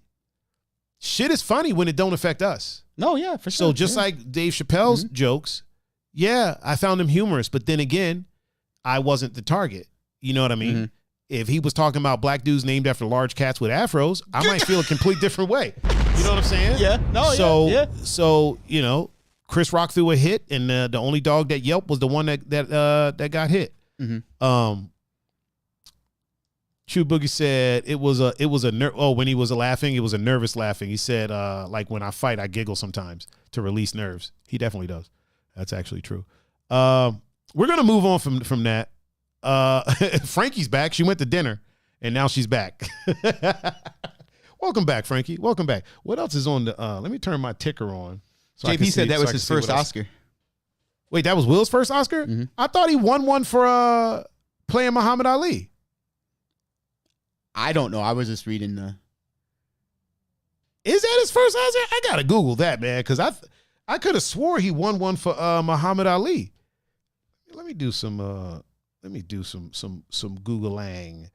shit is funny when it don't affect us. No, yeah, for sure. So just like Dave Chappelle's jokes, I found them humorous. But then again, I wasn't the target. You know what I mean? If he was talking about black dudes named after large cats with afros, I might feel a complete different way. You know what I'm saying? Yeah. No, So, Chris Rock threw a hit, and the only dog that yelped was the one that got hit. Chew Boogie said it was a when he was laughing, it was a nervous laughing. He said like when I fight, I giggle sometimes to release nerves. He definitely does. That's actually true. We're gonna move on from that. Frankie's back. She went to dinner, and now she's back. Welcome back, Frankie. Welcome back. What else is on the? Let me turn my ticker on. So JP said that was his first Oscar. Wait, that was Will's first Oscar? I thought he won one for playing Muhammad Ali. I don't know. I was just reading the. Is that his first Oscar? I gotta Google that, man, because I could have swore he won one for Muhammad Ali. Let me do some Googling.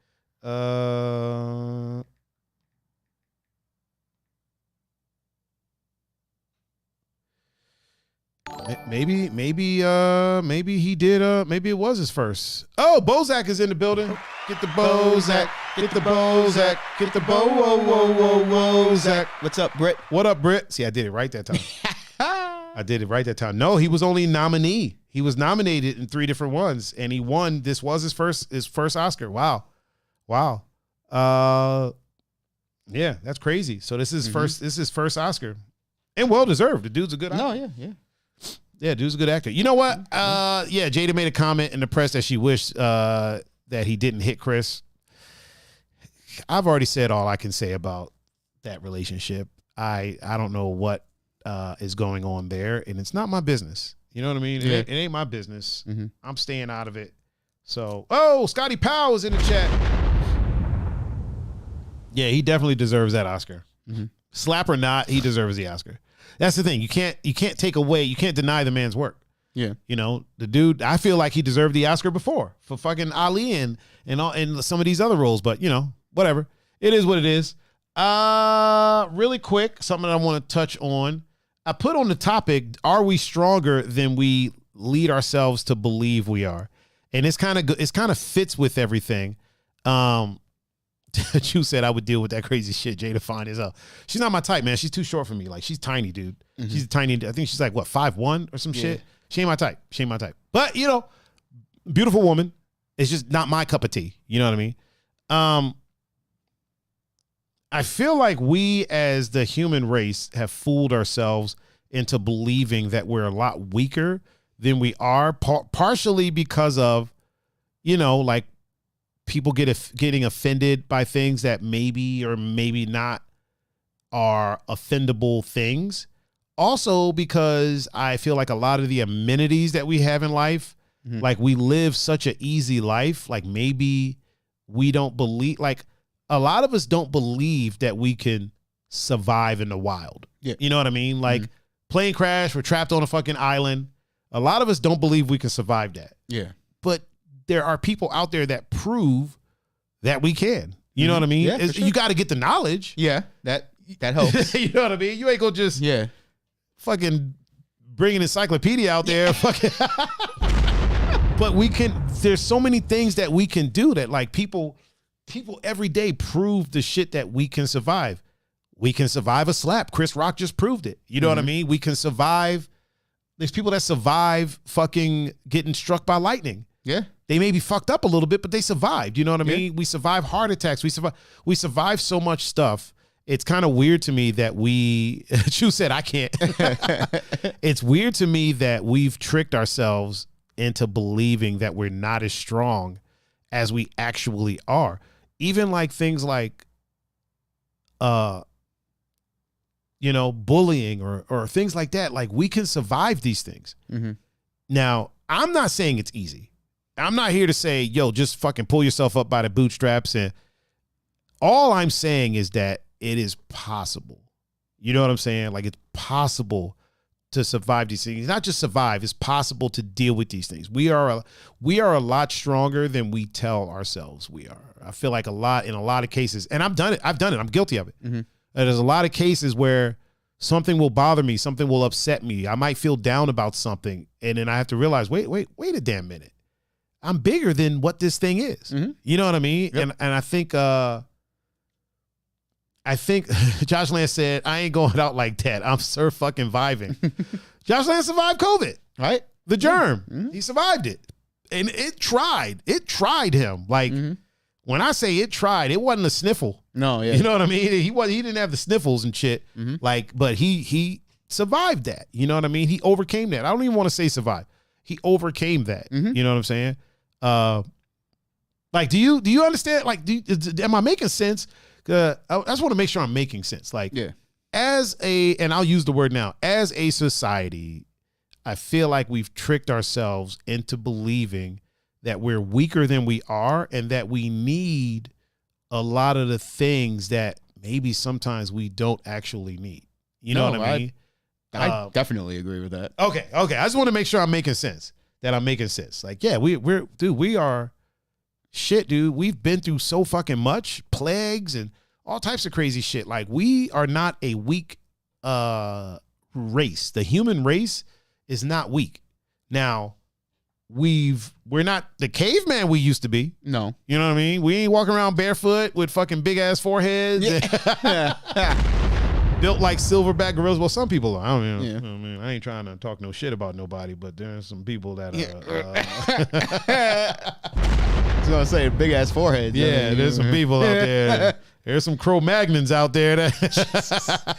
Maybe he did. Maybe it was his first. Oh, Bozak is in the building. Get the Bozak. Get the Bozak. Get the Bozak. What's up, Britt? What up, Britt? See, I did it right that time. I did it right that time. No, he was only nominee. He was nominated in 3 different ones, and he won. This was his first Oscar. Wow. Yeah, that's crazy. So this is first. This is his first Oscar, and well deserved. The dude's a good actor. No, yeah. Yeah, dude's a good actor. You know what? Jada made a comment in the press that she wished that he didn't hit Chris. I've already said all I can say about that relationship. I don't know what is going on there, and it's not my business. You know what I mean? Yeah. It ain't my business. I'm staying out of it. So, Scotty Powell is in the chat. Yeah, he definitely deserves that Oscar. Slap or not, he deserves the Oscar. That's the thing. You can't take away, you can't deny the man's work. Yeah. You know, the dude, I feel like he deserved the Oscar before for fucking Ali and some of these other roles, but whatever. It is what it is. Really quick, something I want to touch on. I put on the topic, are we stronger than we lead ourselves to believe we are? And it's kind of fits with everything. You said I would deal with that crazy shit. Jada fine as hell. She's not my type, man. She's too short for me. Like, she's tiny, dude. She's tiny. I think she's like, what, 5'1" or some shit? She ain't my type. But, beautiful woman. It's just not my cup of tea. You know what I mean? I feel like we as the human race have fooled ourselves into believing that we're a lot weaker than we are, partially because of, like, people getting offended by things that maybe or maybe not are offendable things. Also because I feel like a lot of the amenities that we have in life, like we live such an easy life, like maybe we don't believe, like a lot of us don't believe that we can survive in the wild. Yeah. You know what I mean? Like plane crash, we're trapped on a fucking island. A lot of us don't believe we can survive that. Yeah. But there are people out there that prove that we can. You know what I mean? Yeah, sure. You got to get the knowledge. Yeah, that helps. You know what I mean? You ain't gonna just fucking bringing encyclopedia out there. Fucking. But there's so many things that we can do that like people every day prove the shit that we can survive. We can survive a slap. Chris Rock just proved it. You know what I mean? We can survive. There's people that survive fucking getting struck by lightning. Yeah. They may be fucked up a little bit, but they survived. You know what I mean? We survive heart attacks. We survive so much stuff. It's kind of weird to me that Chu said, I can't. It's weird to me that we've tricked ourselves into believing that we're not as strong as we actually are. Even like things like, bullying or things like that. Like we can survive these things. Mm-hmm. Now, I'm not saying it's easy. I'm not here to say, yo, just fucking pull yourself up by the bootstraps. And all I'm saying is that it is possible. You know what I'm saying? Like it's possible to survive these things. Not just survive, it's possible to deal with these things. We are a lot stronger than we tell ourselves we are. I feel like in a lot of cases, and I've done it. I'm guilty of it. Mm-hmm. There's a lot of cases where something will bother me, something will upset me. I might feel down about something, and then I have to realize, wait a damn minute. I'm bigger than what this thing is. Mm-hmm. You know what I mean? Yep. And I think Josh Lance said, I ain't going out like that. I'm fucking vibing. Josh Lance survived COVID, right? The germ. Mm-hmm. He survived it. And it tried him. Like when I say it tried, it wasn't a sniffle. No, yeah. You know what I mean? He didn't have the sniffles and shit. Mm-hmm. Like, but he survived that. You know what I mean? He overcame that. I don't even want to say survive. He overcame that. Mm-hmm. You know what I'm saying? Like, do you understand? Like, am I making sense? I just want to make sure I'm making sense. Like, yeah. And I'll use the word now, as a society, I feel like we've tricked ourselves into believing that we're weaker than we are and that we need a lot of the things that maybe sometimes we don't actually need. You know what I mean? I definitely agree with that. Okay. I just want to make sure I'm making sense. That I'm making sense. Like, yeah, we are shit, dude. We've been through so fucking much, plagues and all types of crazy shit. Like, we are not a weak race. The human race is not weak. Now, we're not the caveman we used to be. No. You know what I mean? We ain't walking around barefoot with fucking big ass foreheads. Yeah. Built like silverback gorillas. Well, some people are. I don't know. Yeah. I mean, I ain't trying to talk no shit about nobody, but there's some people that I was gonna say big ass forehead. Yeah, there's some people out there. There's some Cro-Magnons out there that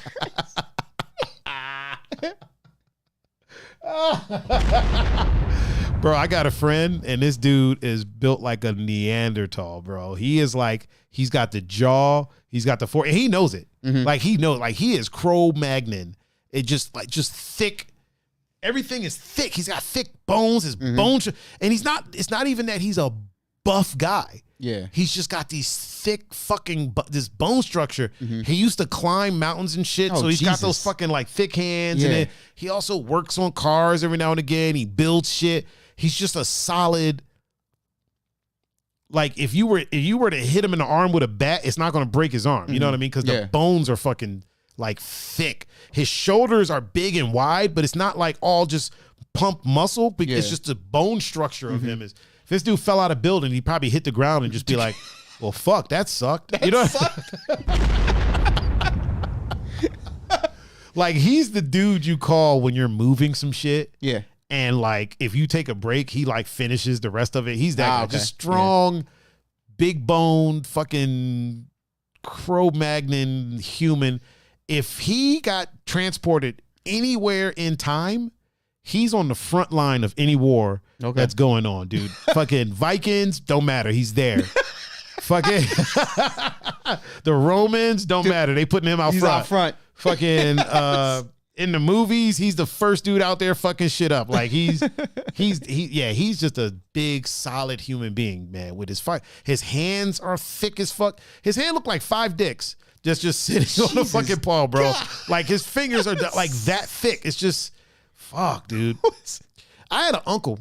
Bro, I got a friend, and this dude is built like a Neanderthal, bro. He is like, he's got the jaw, he's got the forehead, and he knows it. Mm-hmm. Like, he knows, like, he is Cro-Magnon. It just thick. Everything is thick. He's got thick bones, his bones, and it's not even that he's a buff guy. Yeah. He's just got these thick fucking, this bone structure. Mm-hmm. He used to climb mountains and shit, so he's got those fucking, like, thick hands, and then he also works on cars every now and again. He builds shit. He's just a solid, like, if you were to hit him in the arm with a bat, it's not going to break his arm. You know what I mean? Because the bones are fucking, like, thick. His shoulders are big and wide, but it's not, like, all just pump muscle. Because it's just the bone structure of him. If this dude fell out of building, he'd probably hit the ground and just be like, well, fuck, that sucked. You know? Like, he's the dude you call when you're moving some shit. Yeah. And, like, if you take a break, he, like, finishes the rest of it. He's that guy. Okay. Just strong, big boned, fucking Cro-Magnon human. If he got transported anywhere in time, he's on the front line of any war that's going on, dude. Fucking Vikings, don't matter. He's there. Fucking the Romans, don't matter. They putting him out front. He's out front. Fucking in the movies, he's the first dude out there fucking shit up. Like, he's just a big, solid human being, man. With his fight, his hands are thick as fuck. His hand look like 5 dicks just sitting on the fucking paw, bro. God. Like, his fingers are like that thick. It's just, fuck, dude. I had an uncle.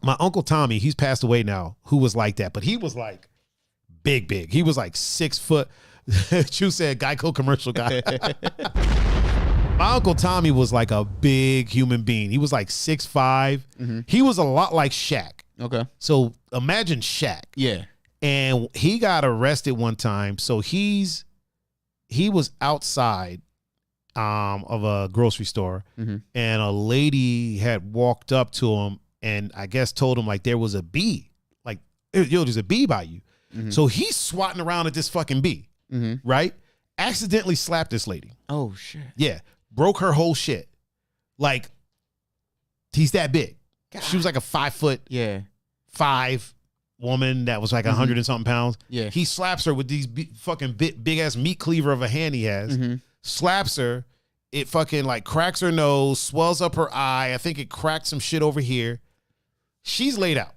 My uncle Tommy, he's passed away now, who was like that, but he was like big. He was like 6 foot. Chu said Geico commercial guy. My Uncle Tommy was like a big human being. He was like 6'5". He was a lot like Shaq. Okay. So imagine Shaq. Yeah. And he got arrested one time. So he was outside of a grocery store, and a lady had walked up to him and I guess told him like there was a bee. Like, yo, there's a bee by you. So he's swatting around at this fucking bee, right? Accidentally slapped this lady. Oh, shit. Yeah. Broke her whole shit. Like, he's that big. God. She was like a 5'5" woman that was like 100 and something pounds. Yeah. He slaps her with these fucking big ass meat cleaver of a hand he has. Slaps her. It fucking like cracks her nose, swells up her eye. I think it cracked some shit over here. She's laid out.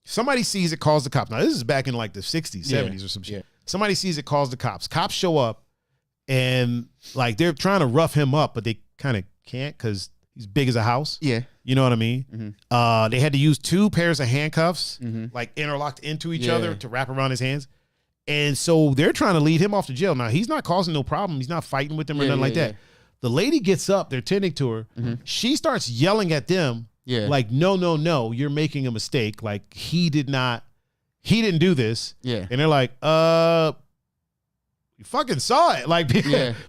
Somebody sees it, calls the cops. Now, this is back in like the 60s, 70s or some shit. Somebody sees it, calls the cops. Cops show up and like they're trying to rough him up, but they kind of can't because he's big as a house. Yeah. You know what I mean? They had to use 2 pairs of handcuffs, like interlocked into each other to wrap around his hands. And so they're trying to lead him off to jail. Now, he's not causing no problem. He's not fighting with them or nothing like that. The lady gets up. They're tending to her. She starts yelling at them like, no, you're making a mistake. Like, he didn't do this. Yeah. And they're like, you fucking saw it. Like,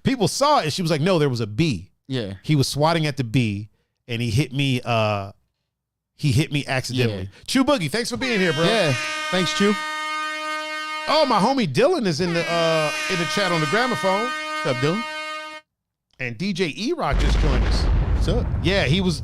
people saw it. And she was like, no, there was a bee. Yeah. He was swatting at the bee and he hit me accidentally. Chew Boogie, thanks for being here, bro. Yeah. Thanks, Chew. Oh, my homie Dylan is in the chat on the gramophone. What's up, Dylan? And DJ E-Rock just joined us. What's up? Yeah, she was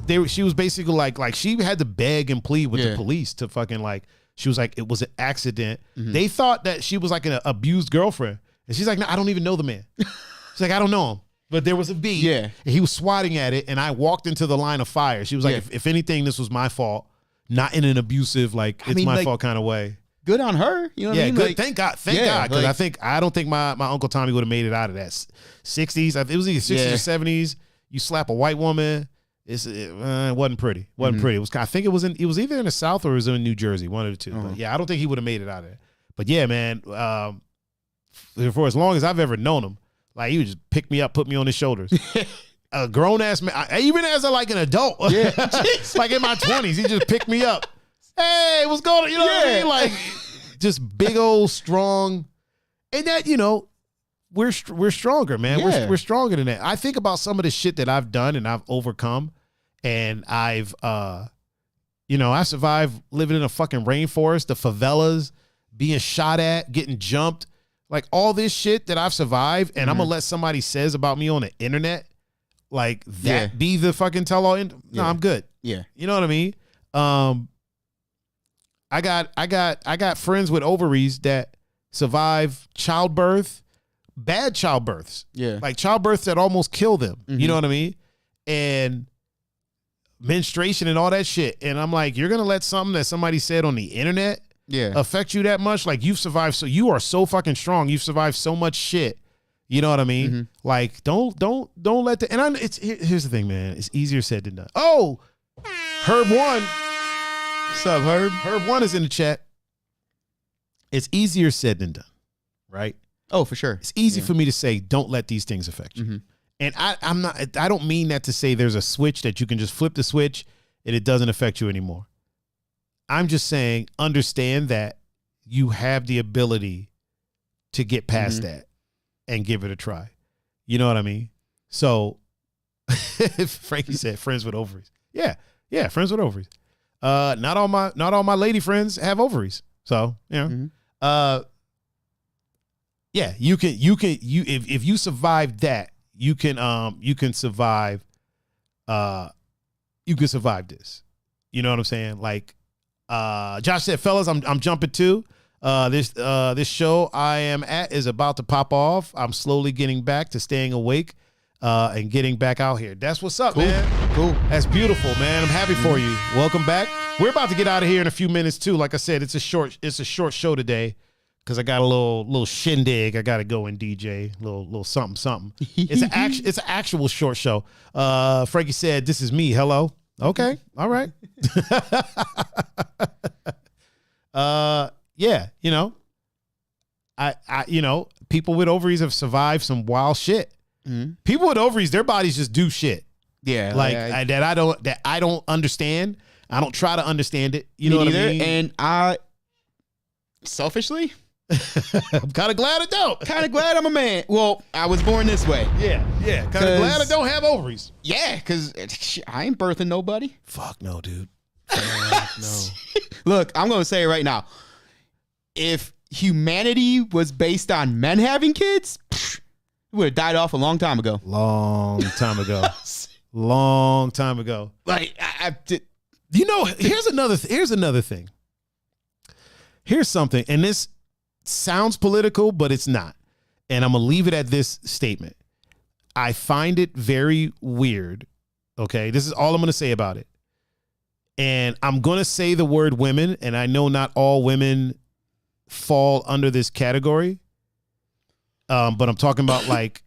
basically like she had to beg and plead with the police to fucking like, she was like, it was an accident. They thought that she was like an abused girlfriend. And she's like, no, I don't even know the man. She's like, I don't know him. But there was a bee. Yeah. And he was swatting at it and I walked into the line of fire. She was like, if anything, this was my fault. Not in an abusive, like, it's my fault kind of way. Good on her. You know what I mean? Good. Like, thank God. Because I don't think my Uncle Tommy would have made it out of that. 60s. It was either 60s or 70s. You slap a white woman. It wasn't pretty. Wasn't pretty. I think it was either in the South or it was in New Jersey. One of the two. But yeah, I don't think he would have made it out of it. But yeah, man, for as long as I've ever known him, like, he would just pick me up, put me on his shoulders. A grown ass man, even as an adult, like in my 20s, he just picked me up. Hey, what's going on? You know what I mean? Like, just big old strong, and that, we're stronger, man. We're stronger than that. I think about some of the shit that I've done and I've overcome, and I've I survived living in a fucking rainforest, the favelas, being shot at, getting jumped, like all this shit that I've survived, and I'm gonna let somebody says about me on the internet, like that be the fucking tell all. No, I'm good. Yeah, you know what I mean. I got friends with ovaries that survive childbirth, bad childbirths. Yeah. Like childbirths that almost kill them. You know what I mean? And menstruation and all that shit. And I'm like, you're going to let something that somebody said on the internet affect you that much? Like, you've survived, so you are so fucking strong. You've survived so much shit. You know what I mean? Like, don't let here's the thing, man. It's easier said than done. Oh, Herb One. What's up, Herb? Herb One is in the chat. It's easier said than done, right? Oh, for sure. It's easy for me to say, don't let these things affect you. And I don't mean that to say there's a switch that you can just flip the switch and it doesn't affect you anymore. I'm just saying, understand that you have the ability to get past that and give it a try. You know what I mean? So Frankie said friends with ovaries. Yeah, friends with ovaries. Not all my lady friends have ovaries. So, yeah, you can if you survive that, you can survive this. You know what I'm saying? Like Josh said, fellas, I'm jumping too. This show I am at is about to pop off. I'm slowly getting back to staying awake and getting back out here. That's what's up, man. Cool. That's beautiful, man. I'm happy for you. Welcome back. We're about to get out of here in a few minutes too. Like I said, it's a short show today because I got a little shindig. I got to go and DJ, little something. It's an actual short show. Frankie said, "This is me." Hello. Okay. All right. Yeah. I people with ovaries have survived some wild shit. People with ovaries, their bodies just do shit. Yeah, that I don't understand. I don't try to understand it. You know what I mean? And I, selfishly, I'm kind of glad I don't. Kind of glad I'm a man. Well, I was born this way. Yeah. Kind of glad I don't have ovaries. Yeah, because I ain't birthing nobody. Fuck no, dude. No. Look, I'm gonna say it right now. If humanity was based on men having kids, it would have died off a long time ago. Long time ago. Long time ago. Like I did. You know, here's another thing. Here's something, and this sounds political, but it's not. And I'm gonna leave it at this statement. I find it very weird. Okay, this is all I'm gonna say about it. And I'm gonna say the word women, and I know not all women fall under this category. But I'm talking about like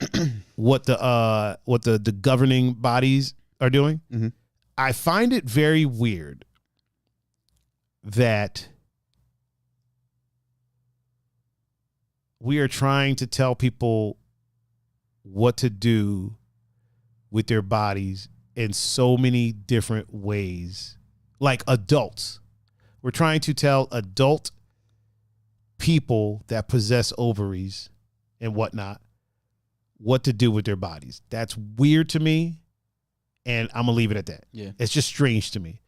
what the governing bodies are doing. Mm-hmm. I find it very weird that we are trying to tell people what to do with their bodies in so many different ways. Like adults. We're trying to tell adult people that possess ovaries and whatnot what to do with their bodies. That's weird to me, and I'm gonna leave it at that. Yeah. It's just strange to me.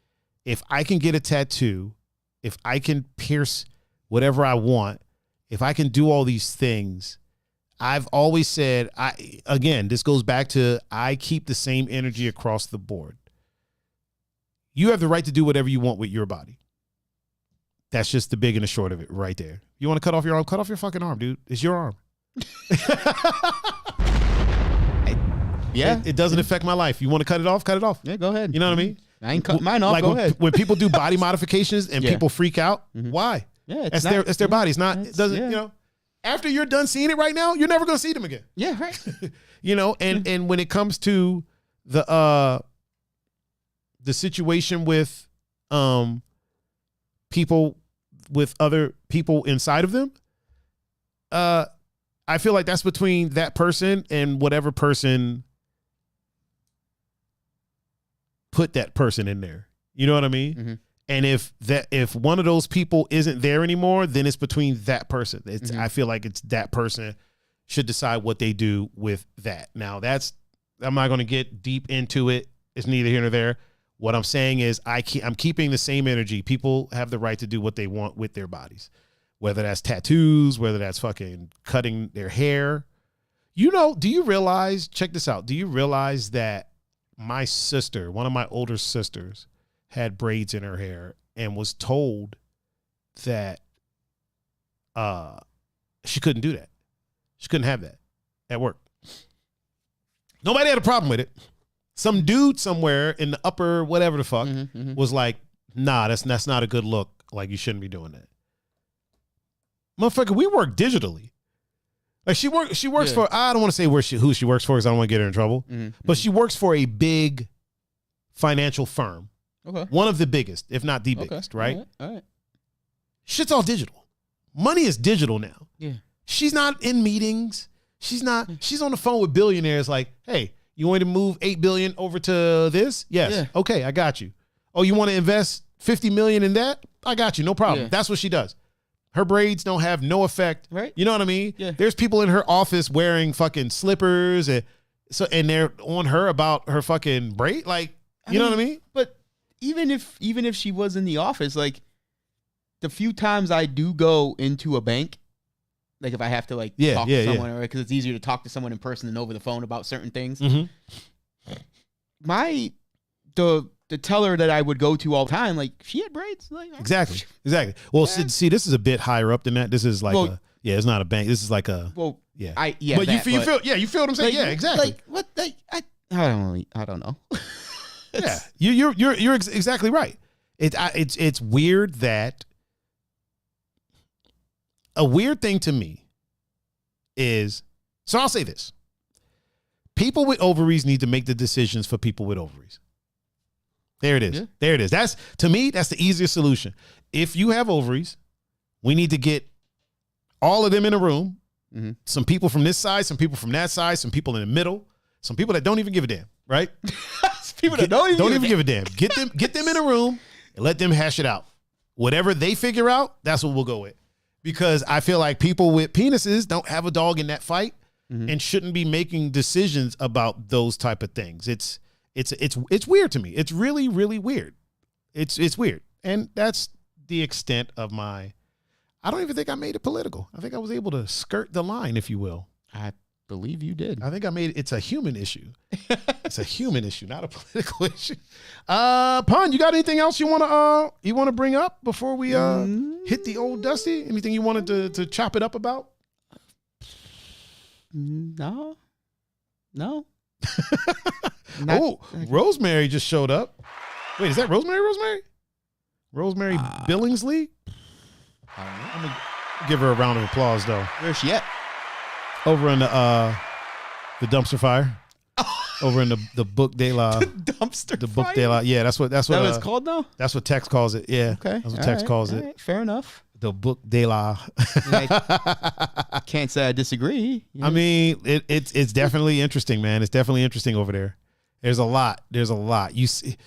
If I can get a tattoo, if I can pierce whatever I want, if I can do all these things, I've always said, this goes back to I keep the same energy across the board. You have the right to do whatever you want with your body. That's just the big and the short of it right there. You want to cut off your arm? Cut off your fucking arm, dude. It's your arm. Yeah. It doesn't affect my life. You want to cut it off? Cut it off. Yeah, go ahead. You know what I mean? I ain't cut mine off. Like go ahead. When people do body modifications and people freak out, why? Yeah, it's their body. It's not, it doesn't, you know, after you're done seeing it right now, you're never going to see them again. Yeah, right. You know, and when it comes to the situation with people with other people inside of them, I feel like that's between that person and whatever person put that person in there. You know what I mean? Mm-hmm. And if one of those people isn't there anymore, then it's between that person. I feel like it's that person should decide what they do with that. Now I'm not going to get deep into it. It's neither here nor there. What I'm saying is I'm keeping the same energy. People have the right to do what they want with their bodies, whether that's tattoos, whether that's fucking cutting their hair. You know, do you realize, check this out. Do you realize that my sister, one of my older sisters, had braids in her hair and was told that she couldn't do that. She couldn't have that at work. Nobody had a problem with it. Some dude somewhere in the upper whatever the fuck was like, nah, that's not a good look. Like, you shouldn't be doing that. Motherfucker, we work digitally. Like, she works for, I don't want to say who she works for because I don't want to get her in trouble. But she works for a big financial firm. Okay. One of the biggest, if not the biggest, right? All right. Shit's all digital. Money is digital now. Yeah. She's not in meetings. She's on the phone with billionaires like, hey, you want to move $8 billion over to this? Yes. Yeah. Okay, I got you. Oh, you want to invest $50 million in that? I got you. No problem. Yeah. That's what she does. Her braids don't have no effect. Right. You know what I mean? Yeah. There's people in her office wearing fucking slippers and they're on her about her fucking braid. Like, you know what I mean? But even if she was in the office, like the few times I do go into a bank, like if I have to talk to someone, because it's easier to talk to someone in person than over the phone about certain things. Mm-hmm. The teller that I would go to all the time, like, she had braids. Like, Exactly. Well, see, this is a bit higher up than that. This is like it's not a bank. This is like a But you feel what I'm saying? Like, yeah, exactly. Like what? Like I don't know. Yeah, you're exactly right. It's weird that a weird thing to me is, so I'll say this: people with ovaries need to make the decisions for people with ovaries. There it is. Yeah. There it is. That's, to me, that's the easiest solution. If you have ovaries, we need to get all of them in a room Some people from this side, some people from that side, some people in the middle, some people that don't even give a damn, right? People that don't even give a damn. Get them in a room and let them hash it out. Whatever they figure out, that's what we'll go with. Because I feel like people with penises don't have a dog in that fight and shouldn't be making decisions about those type of things. It's weird to me. It's really, really weird. It's weird. And that's the extent of my, I don't even think I made it political. I think I was able to skirt the line, if you will. I believe you did. I think I made it's a human issue. It's a human issue, not a political issue. Pun, you got anything else you wanna bring up before we hit the old dusty? Anything you wanted to chop it up about? No. Oh, Rosemary just showed up. Wait, is that Rosemary? Rosemary Billingsley? I'm gonna give her a round of applause though. Where's she at? Over in the dumpster fire. Over in the Book de la dumpster. The Book de la. Yeah, that's what that it's called now. That's what Tex calls it. Yeah. Okay. That's what Tex calls it. Right. Fair enough. The Book de la. I can't say I disagree. I mean, it's definitely interesting, man. It's definitely interesting over there. There's a lot. You see,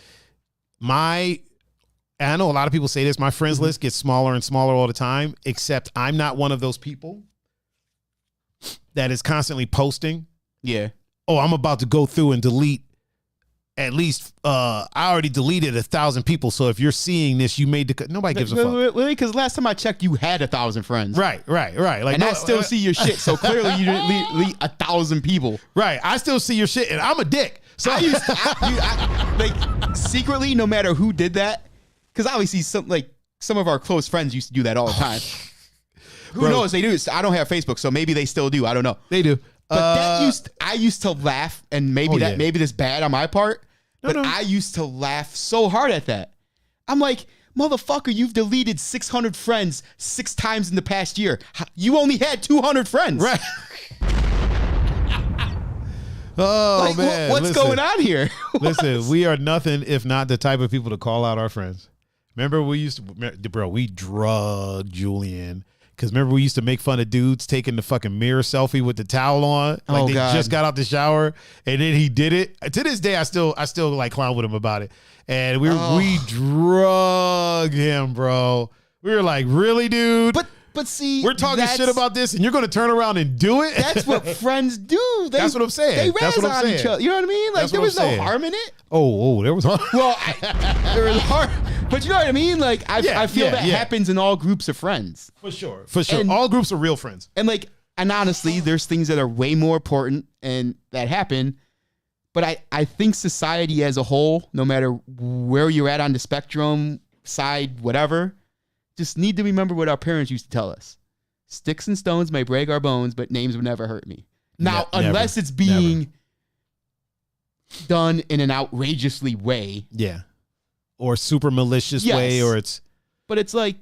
and I know a lot of people say this, my friends list gets smaller and smaller all the time, except I'm not one of those people that is constantly posting. Yeah. Oh, I'm about to go through and delete at least, I already deleted 1,000 people. So if you're seeing this, you made nobody gives a fuck. Really? Because last time I checked, you had 1,000 friends. Like, and I still see your shit. So clearly you didn't delete 1,000 people. Right. I still see your shit and I'm a dick. So like secretly, no matter who did that, because obviously some of our close friends used to do that all the time. Who knows? They do. I don't have Facebook, so maybe they still do. I don't know. They do. But I used to laugh, and maybe this bad on my part, but I used to laugh so hard at that. I'm like, motherfucker, you've deleted 600 friends 6 times in the past year. You only had 200 friends. Right. Oh, man. What's going on here? Listen, we are nothing if not the type of people to call out our friends. Remember we drugged Julian. Because remember we used to make fun of dudes taking the fucking mirror selfie with the towel on. Like just got out the shower and then he did it. To this day, I still like clown with him about it. And we drug him, bro. We were like, really, dude? But see, we're talking shit about this and you're going to turn around and do it? That's what friends do. That's what I'm saying. They razz on each other. You know what I mean? Like there was no harm in it. Oh, there was harm. Well, there was harm. But you know what I mean? Like I feel that happens in all groups of friends. For sure. And all groups are real friends. And honestly, there's things that are way more important and that happen. But I think society as a whole, no matter where you're at on the spectrum, side, whatever, just need to remember what our parents used to tell us. Sticks and stones may break our bones, but names would never hurt me. Now, unless it's being done in an outrageously way. Yeah. Or super malicious way, or But it's like,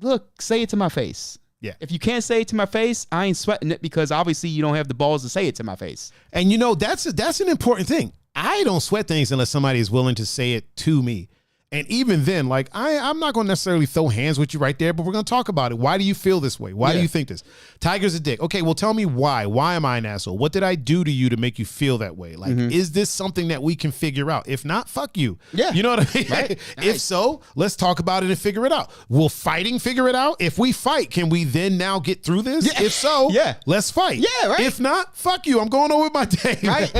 look, say it to my face. Yeah. If you can't say it to my face, I ain't sweating it because obviously you don't have the balls to say it to my face. And that's an important thing. I don't sweat things unless somebody is willing to say it to me. And even then, like, I'm not going to necessarily throw hands with you right there, but we're going to talk about it. Why do you feel this way? Why do you think this? Thaiger's a dick. Okay, well, tell me why. Why am I an asshole? What did I do to you to make you feel that way? Like, is this something that we can figure out? If not, fuck you. Yeah. You know what I mean? Right. If so, let's talk about it and figure it out. Will fighting figure it out? If we fight, can we then now get through this? Yeah. If so, let's fight. Yeah, right. If not, fuck you. I'm going on with my day. Right.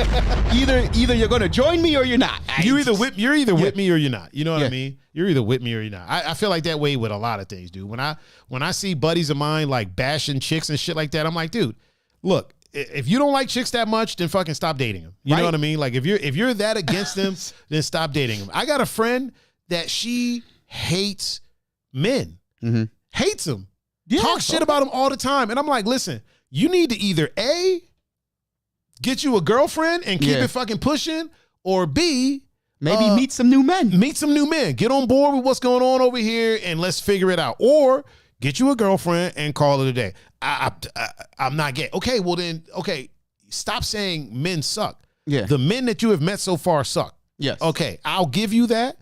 Either you're going to join me or you're not. You're either with me or you're not. You know what I mean? You're either with me or you're not. I feel like that way with a lot of things, dude. When I see buddies of mine like bashing chicks and shit like that, I'm like, dude, look, if you don't like chicks that much, then fucking stop dating them. You know what I mean? Like if you're that against them, then stop dating them. I got a friend that she hates men, hates them, talks shit about them all the time, and I'm like, listen, you need to either A, get you a girlfriend and keep it fucking pushing, or B, maybe meet some new men. Get on board with what's going on over here and let's figure it out. Or get you a girlfriend and call it a day. I'm not gay. Okay, well then, stop saying men suck. Yeah. The men that you have met so far suck. Yes. Okay, I'll give you that.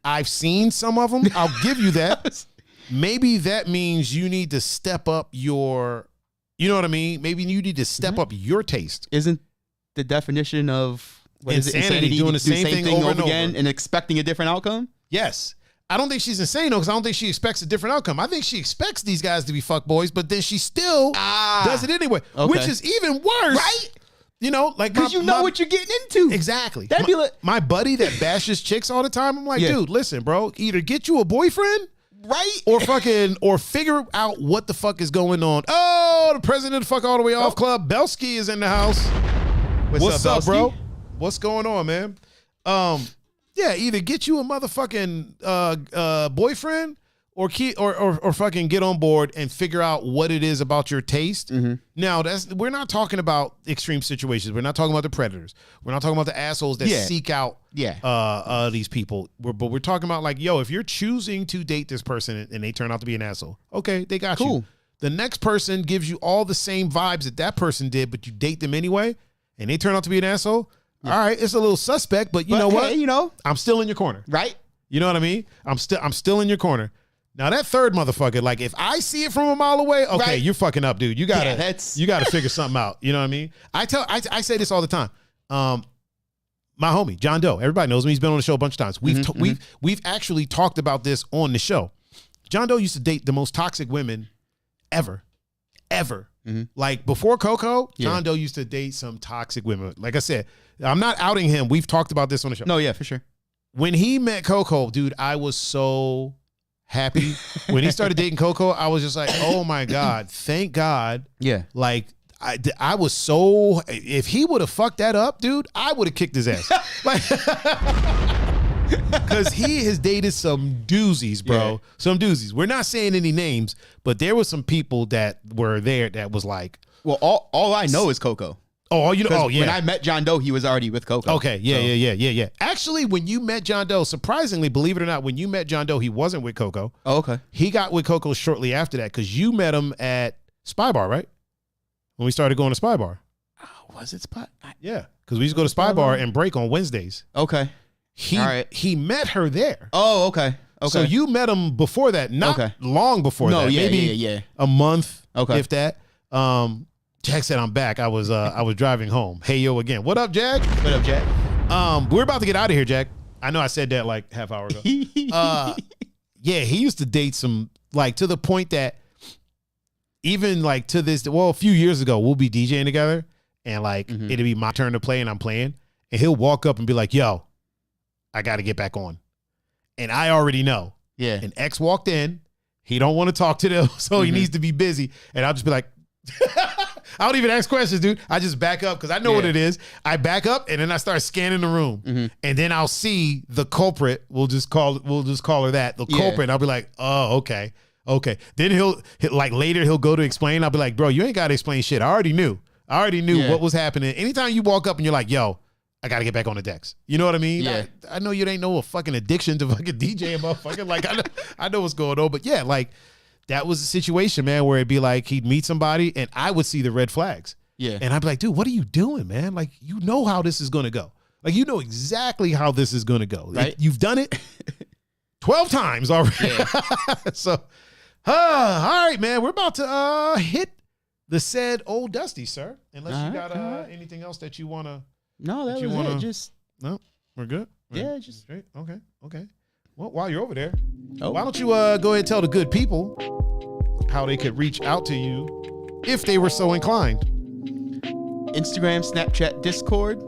I've seen some of them. I'll give you that. Maybe that means you need to step up your You know what I mean? Maybe you need to step up your taste. Isn't the definition of insanity doing the same thing over again and expecting a different outcome? Yes. I don't think she's insane, though, because I don't think she expects a different outcome. I think she expects these guys to be fuckboys, but then she still does it anyway, which is even worse. Right? You know, like because you know what you're getting into. Exactly. That'd be like my buddy that bashes chicks all the time. I'm like, dude, listen, bro, either get you a boyfriend, right, or figure out what the fuck is going on. Oh, the president of the fuck all the way off club, Belsky is in the house. What's up, bro? What's going on, man? Yeah, either get you a motherfucking boyfriend or fucking get on board and figure out what it is about your taste. Mm-hmm. Now, we're not talking about extreme situations. We're not talking about the predators. We're not talking about the assholes that seek out these people. But we're talking about like, yo, if you're choosing to date this person and they turn out to be an asshole, okay, they got you. The next person gives you all the same vibes that person did, but you date them anyway, and they turn out to be an asshole. Yeah. All right, it's a little suspect, but you know what? You know, I'm still in your corner, right? You know what I mean? I'm still in your corner. Now that third motherfucker, like if I see it from a mile away, okay, you're fucking up, dude. You gotta figure something out. You know what I mean? I say this all the time. My homie John Doe, everybody knows him. He's been on the show a bunch of times. We've actually talked about this on the show. John Doe used to date the most toxic women ever. Mm-hmm. Like before Coco, John Doe used to date some toxic women. Like I said, I'm not outing him. We've talked about this on the show. No, yeah, for sure. When he met Coco, dude, I was so happy. When he started dating Coco, I was just like, oh my God, thank God. Yeah. Like I was so, if he would have fucked that up, dude, I would have kicked his ass. Like, because he has dated some doozies, bro. Yeah. Some doozies. We're not saying any names, but there were some people that were there that was like. Well, all I know is Coco. Oh, you know, oh yeah. When I met John Doe, he was already with Coco. Okay, yeah. Actually, when you met John Doe, surprisingly, believe it or not, when you met John Doe, he wasn't with Coco. Oh, okay. He got with Coco shortly after that because you met him at Spy Bar, right? When we started going to Spy Bar. Oh, was it Spy? Yeah, because we used to go to Spy Bar and break on Wednesdays. Okay. He met her there. Oh, okay. So you met him before that, not long before that. No, maybe a month, if that. Jack said I'm back. I was driving home. Hey yo again. What up, Jack? What up, Jack? We're about to get out of here, Jack. I know I said that like half hour ago. Yeah, he used to date some, like, to the point that even like to this, a few years ago, we'll be DJing together and like it'll be my turn to play and I'm playing, and he'll walk up and be like, yo, I got to get back on. And I already know. Yeah. And X walked in. He don't want to talk to them, so he needs to be busy. And I'll just be like, I don't even ask questions, dude. I just back up because I know what it is. I back up and then I start scanning the room, and then I'll see the culprit. We'll just call her that. The culprit. And I'll be like, oh, okay. Then he'll like later he'll go to explain. I'll be like, bro, you ain't got to explain shit. I already knew what was happening. Anytime you walk up and you're like, yo, I got to get back on the decks. You know what I mean? Yeah. I know you ain't know a fucking addiction to fucking DJ and motherfucking. Like I know what's going on, but yeah, like. That was a situation, man, where it'd be like he'd meet somebody and I would see the red flags. Yeah. And I'd be like, dude, what are you doing, man? Like, you know how this is going to go. Like, you know exactly how this is going to go. Right. You've done it 12 times already. Yeah. So, all right, man, we're about to hit the said old Dusty, sir. Unless you got anything else that you want to. No, that was it. Just. No, we're good? Just. Straight. Okay. Well, while you're over there, why don't you go ahead and tell the good people how they could reach out to you if they were so inclined? Instagram, Snapchat, Discord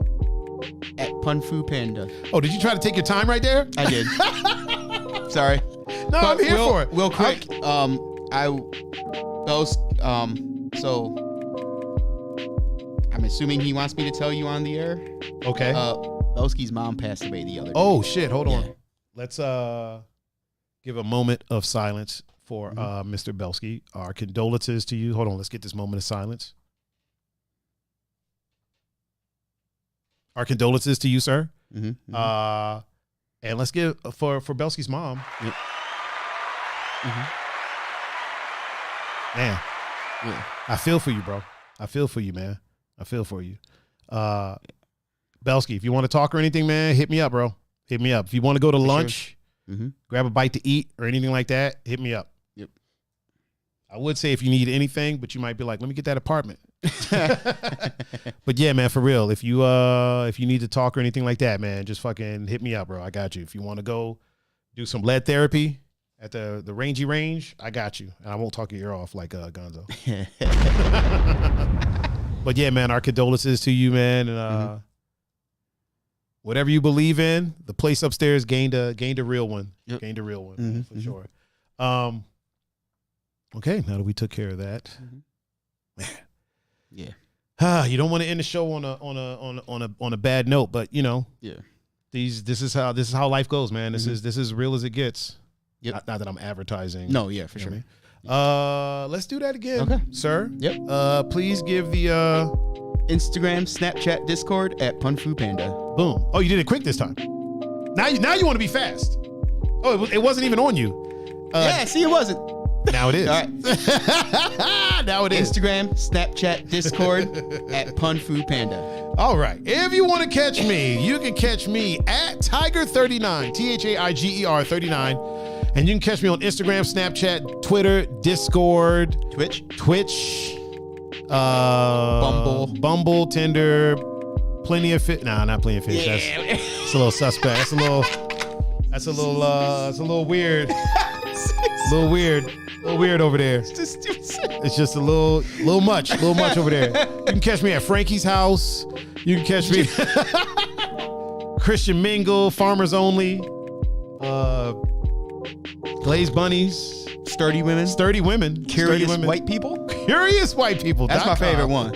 at Pun-Fu-Panda. Oh, did you try to take your time right there? I did. Sorry. No, but I'm here for it. Real quick, so I'm assuming he wants me to tell you on the air. Okay. Belsky's mom passed away the other day. Oh shit! Hold on. Let's give a moment of silence for Mr. Belsky. Our condolences to you. Hold on, let's get this moment of silence. Our condolences to you, sir. And let's give for Belsky's mom. Man, I feel for you, bro. I feel for you, man. I feel for you. Belsky, if you want to talk or anything, man, hit me up, bro. Hit me up. If you want to go to lunch, grab a bite to eat or anything like that, hit me up. Yep. I would say if you need anything, but you might be like, let me get that apartment. But yeah, man, for real, if you need to talk or anything like that, man, just fucking hit me up, bro. I got you. If you want to go do some lead therapy at the rangy range, I got you. And I won't talk your ear off like Gonzo. But yeah, man, our condolences to you, man. And whatever you believe in, the place upstairs gained a real one. Yep. Gained a real one, man, for sure. Okay, now that we took care of that, man. Yeah. You don't want to end the show on a bad note, but you know, this is how life goes, man. This is as real as it gets. Yep. Not that I'm advertising. No, yeah, for sure. Let's do that again, okay, sir. Yep. Please give the Instagram, Snapchat, Discord at Pun-Fu-Panda. Boom. Oh, you did it quick this time. Now you want to be fast. Oh, it wasn't even on you. Yeah, see, it wasn't. Now it is. All right. Now it is. Instagram, Snapchat, Discord at Pun-Fu-Panda. All right. If you want to catch me, you can catch me at Thaiger39, Thaiger 39. And you can catch me on Instagram, Snapchat, Twitter, Discord, Twitch, Bumble, Tinder, Plenty of Fish. Nah, not Plenty of Fish. Yeah. That's a little suspect. That's a little weird. A little weird over there. It's just a little much over there. You can catch me at Frankie's house. You can catch me Christian Mingle, Farmers Only, Glazed Bunnies, Sturdy Women, Curious White People. Curious White People. That's my favorite one.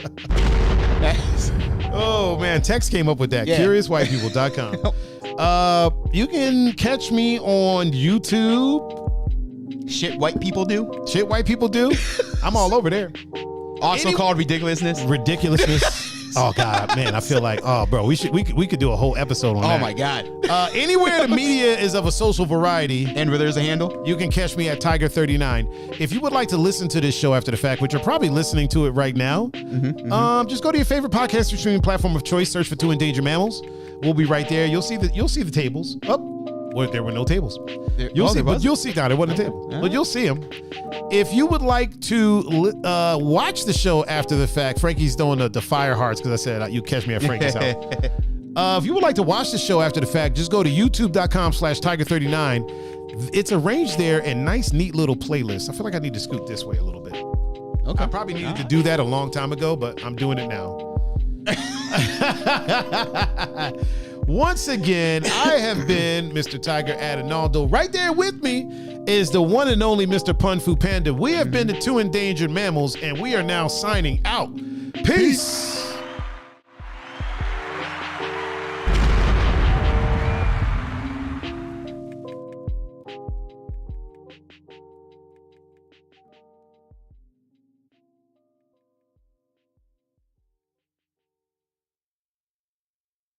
Oh man, Tex came up with that. Yeah. CuriousWhitePeople.com. You can catch me on YouTube. Shit White People Do. I'm all over there. Also called Ridiculousness. Oh God, man, I feel like, oh bro, we could do a whole episode on that. Oh my God. Anywhere the media is of a social variety, and where there's a handle, you can catch me at Thaiger39. If you would like to listen to this show after the fact, which you're probably listening to it right now, just go to your favorite podcast streaming platform of choice, search for 2 Endangered Mammals. We'll be right there. You'll see the tables. There were no tables. You'll see there wasn't a table, but you'll see them. If you would like to watch the show after the fact, Frankie's doing the fire hearts because I said you catch me at Frankie's house. If you would like to watch the show after the fact, just go to youtube.com/Thaiger39. It's arranged there in nice, neat little playlists. I feel like I need to scoot this way a little bit. Okay. I probably needed to do that a long time ago, but I'm doing it now. Once again, I have been Mr. Thaiger Adanoldo. Right there with me is the one and only Mr. Pun-Fu-Panda. We have been the 2 Endangered Mammals, and we are now signing out. Peace.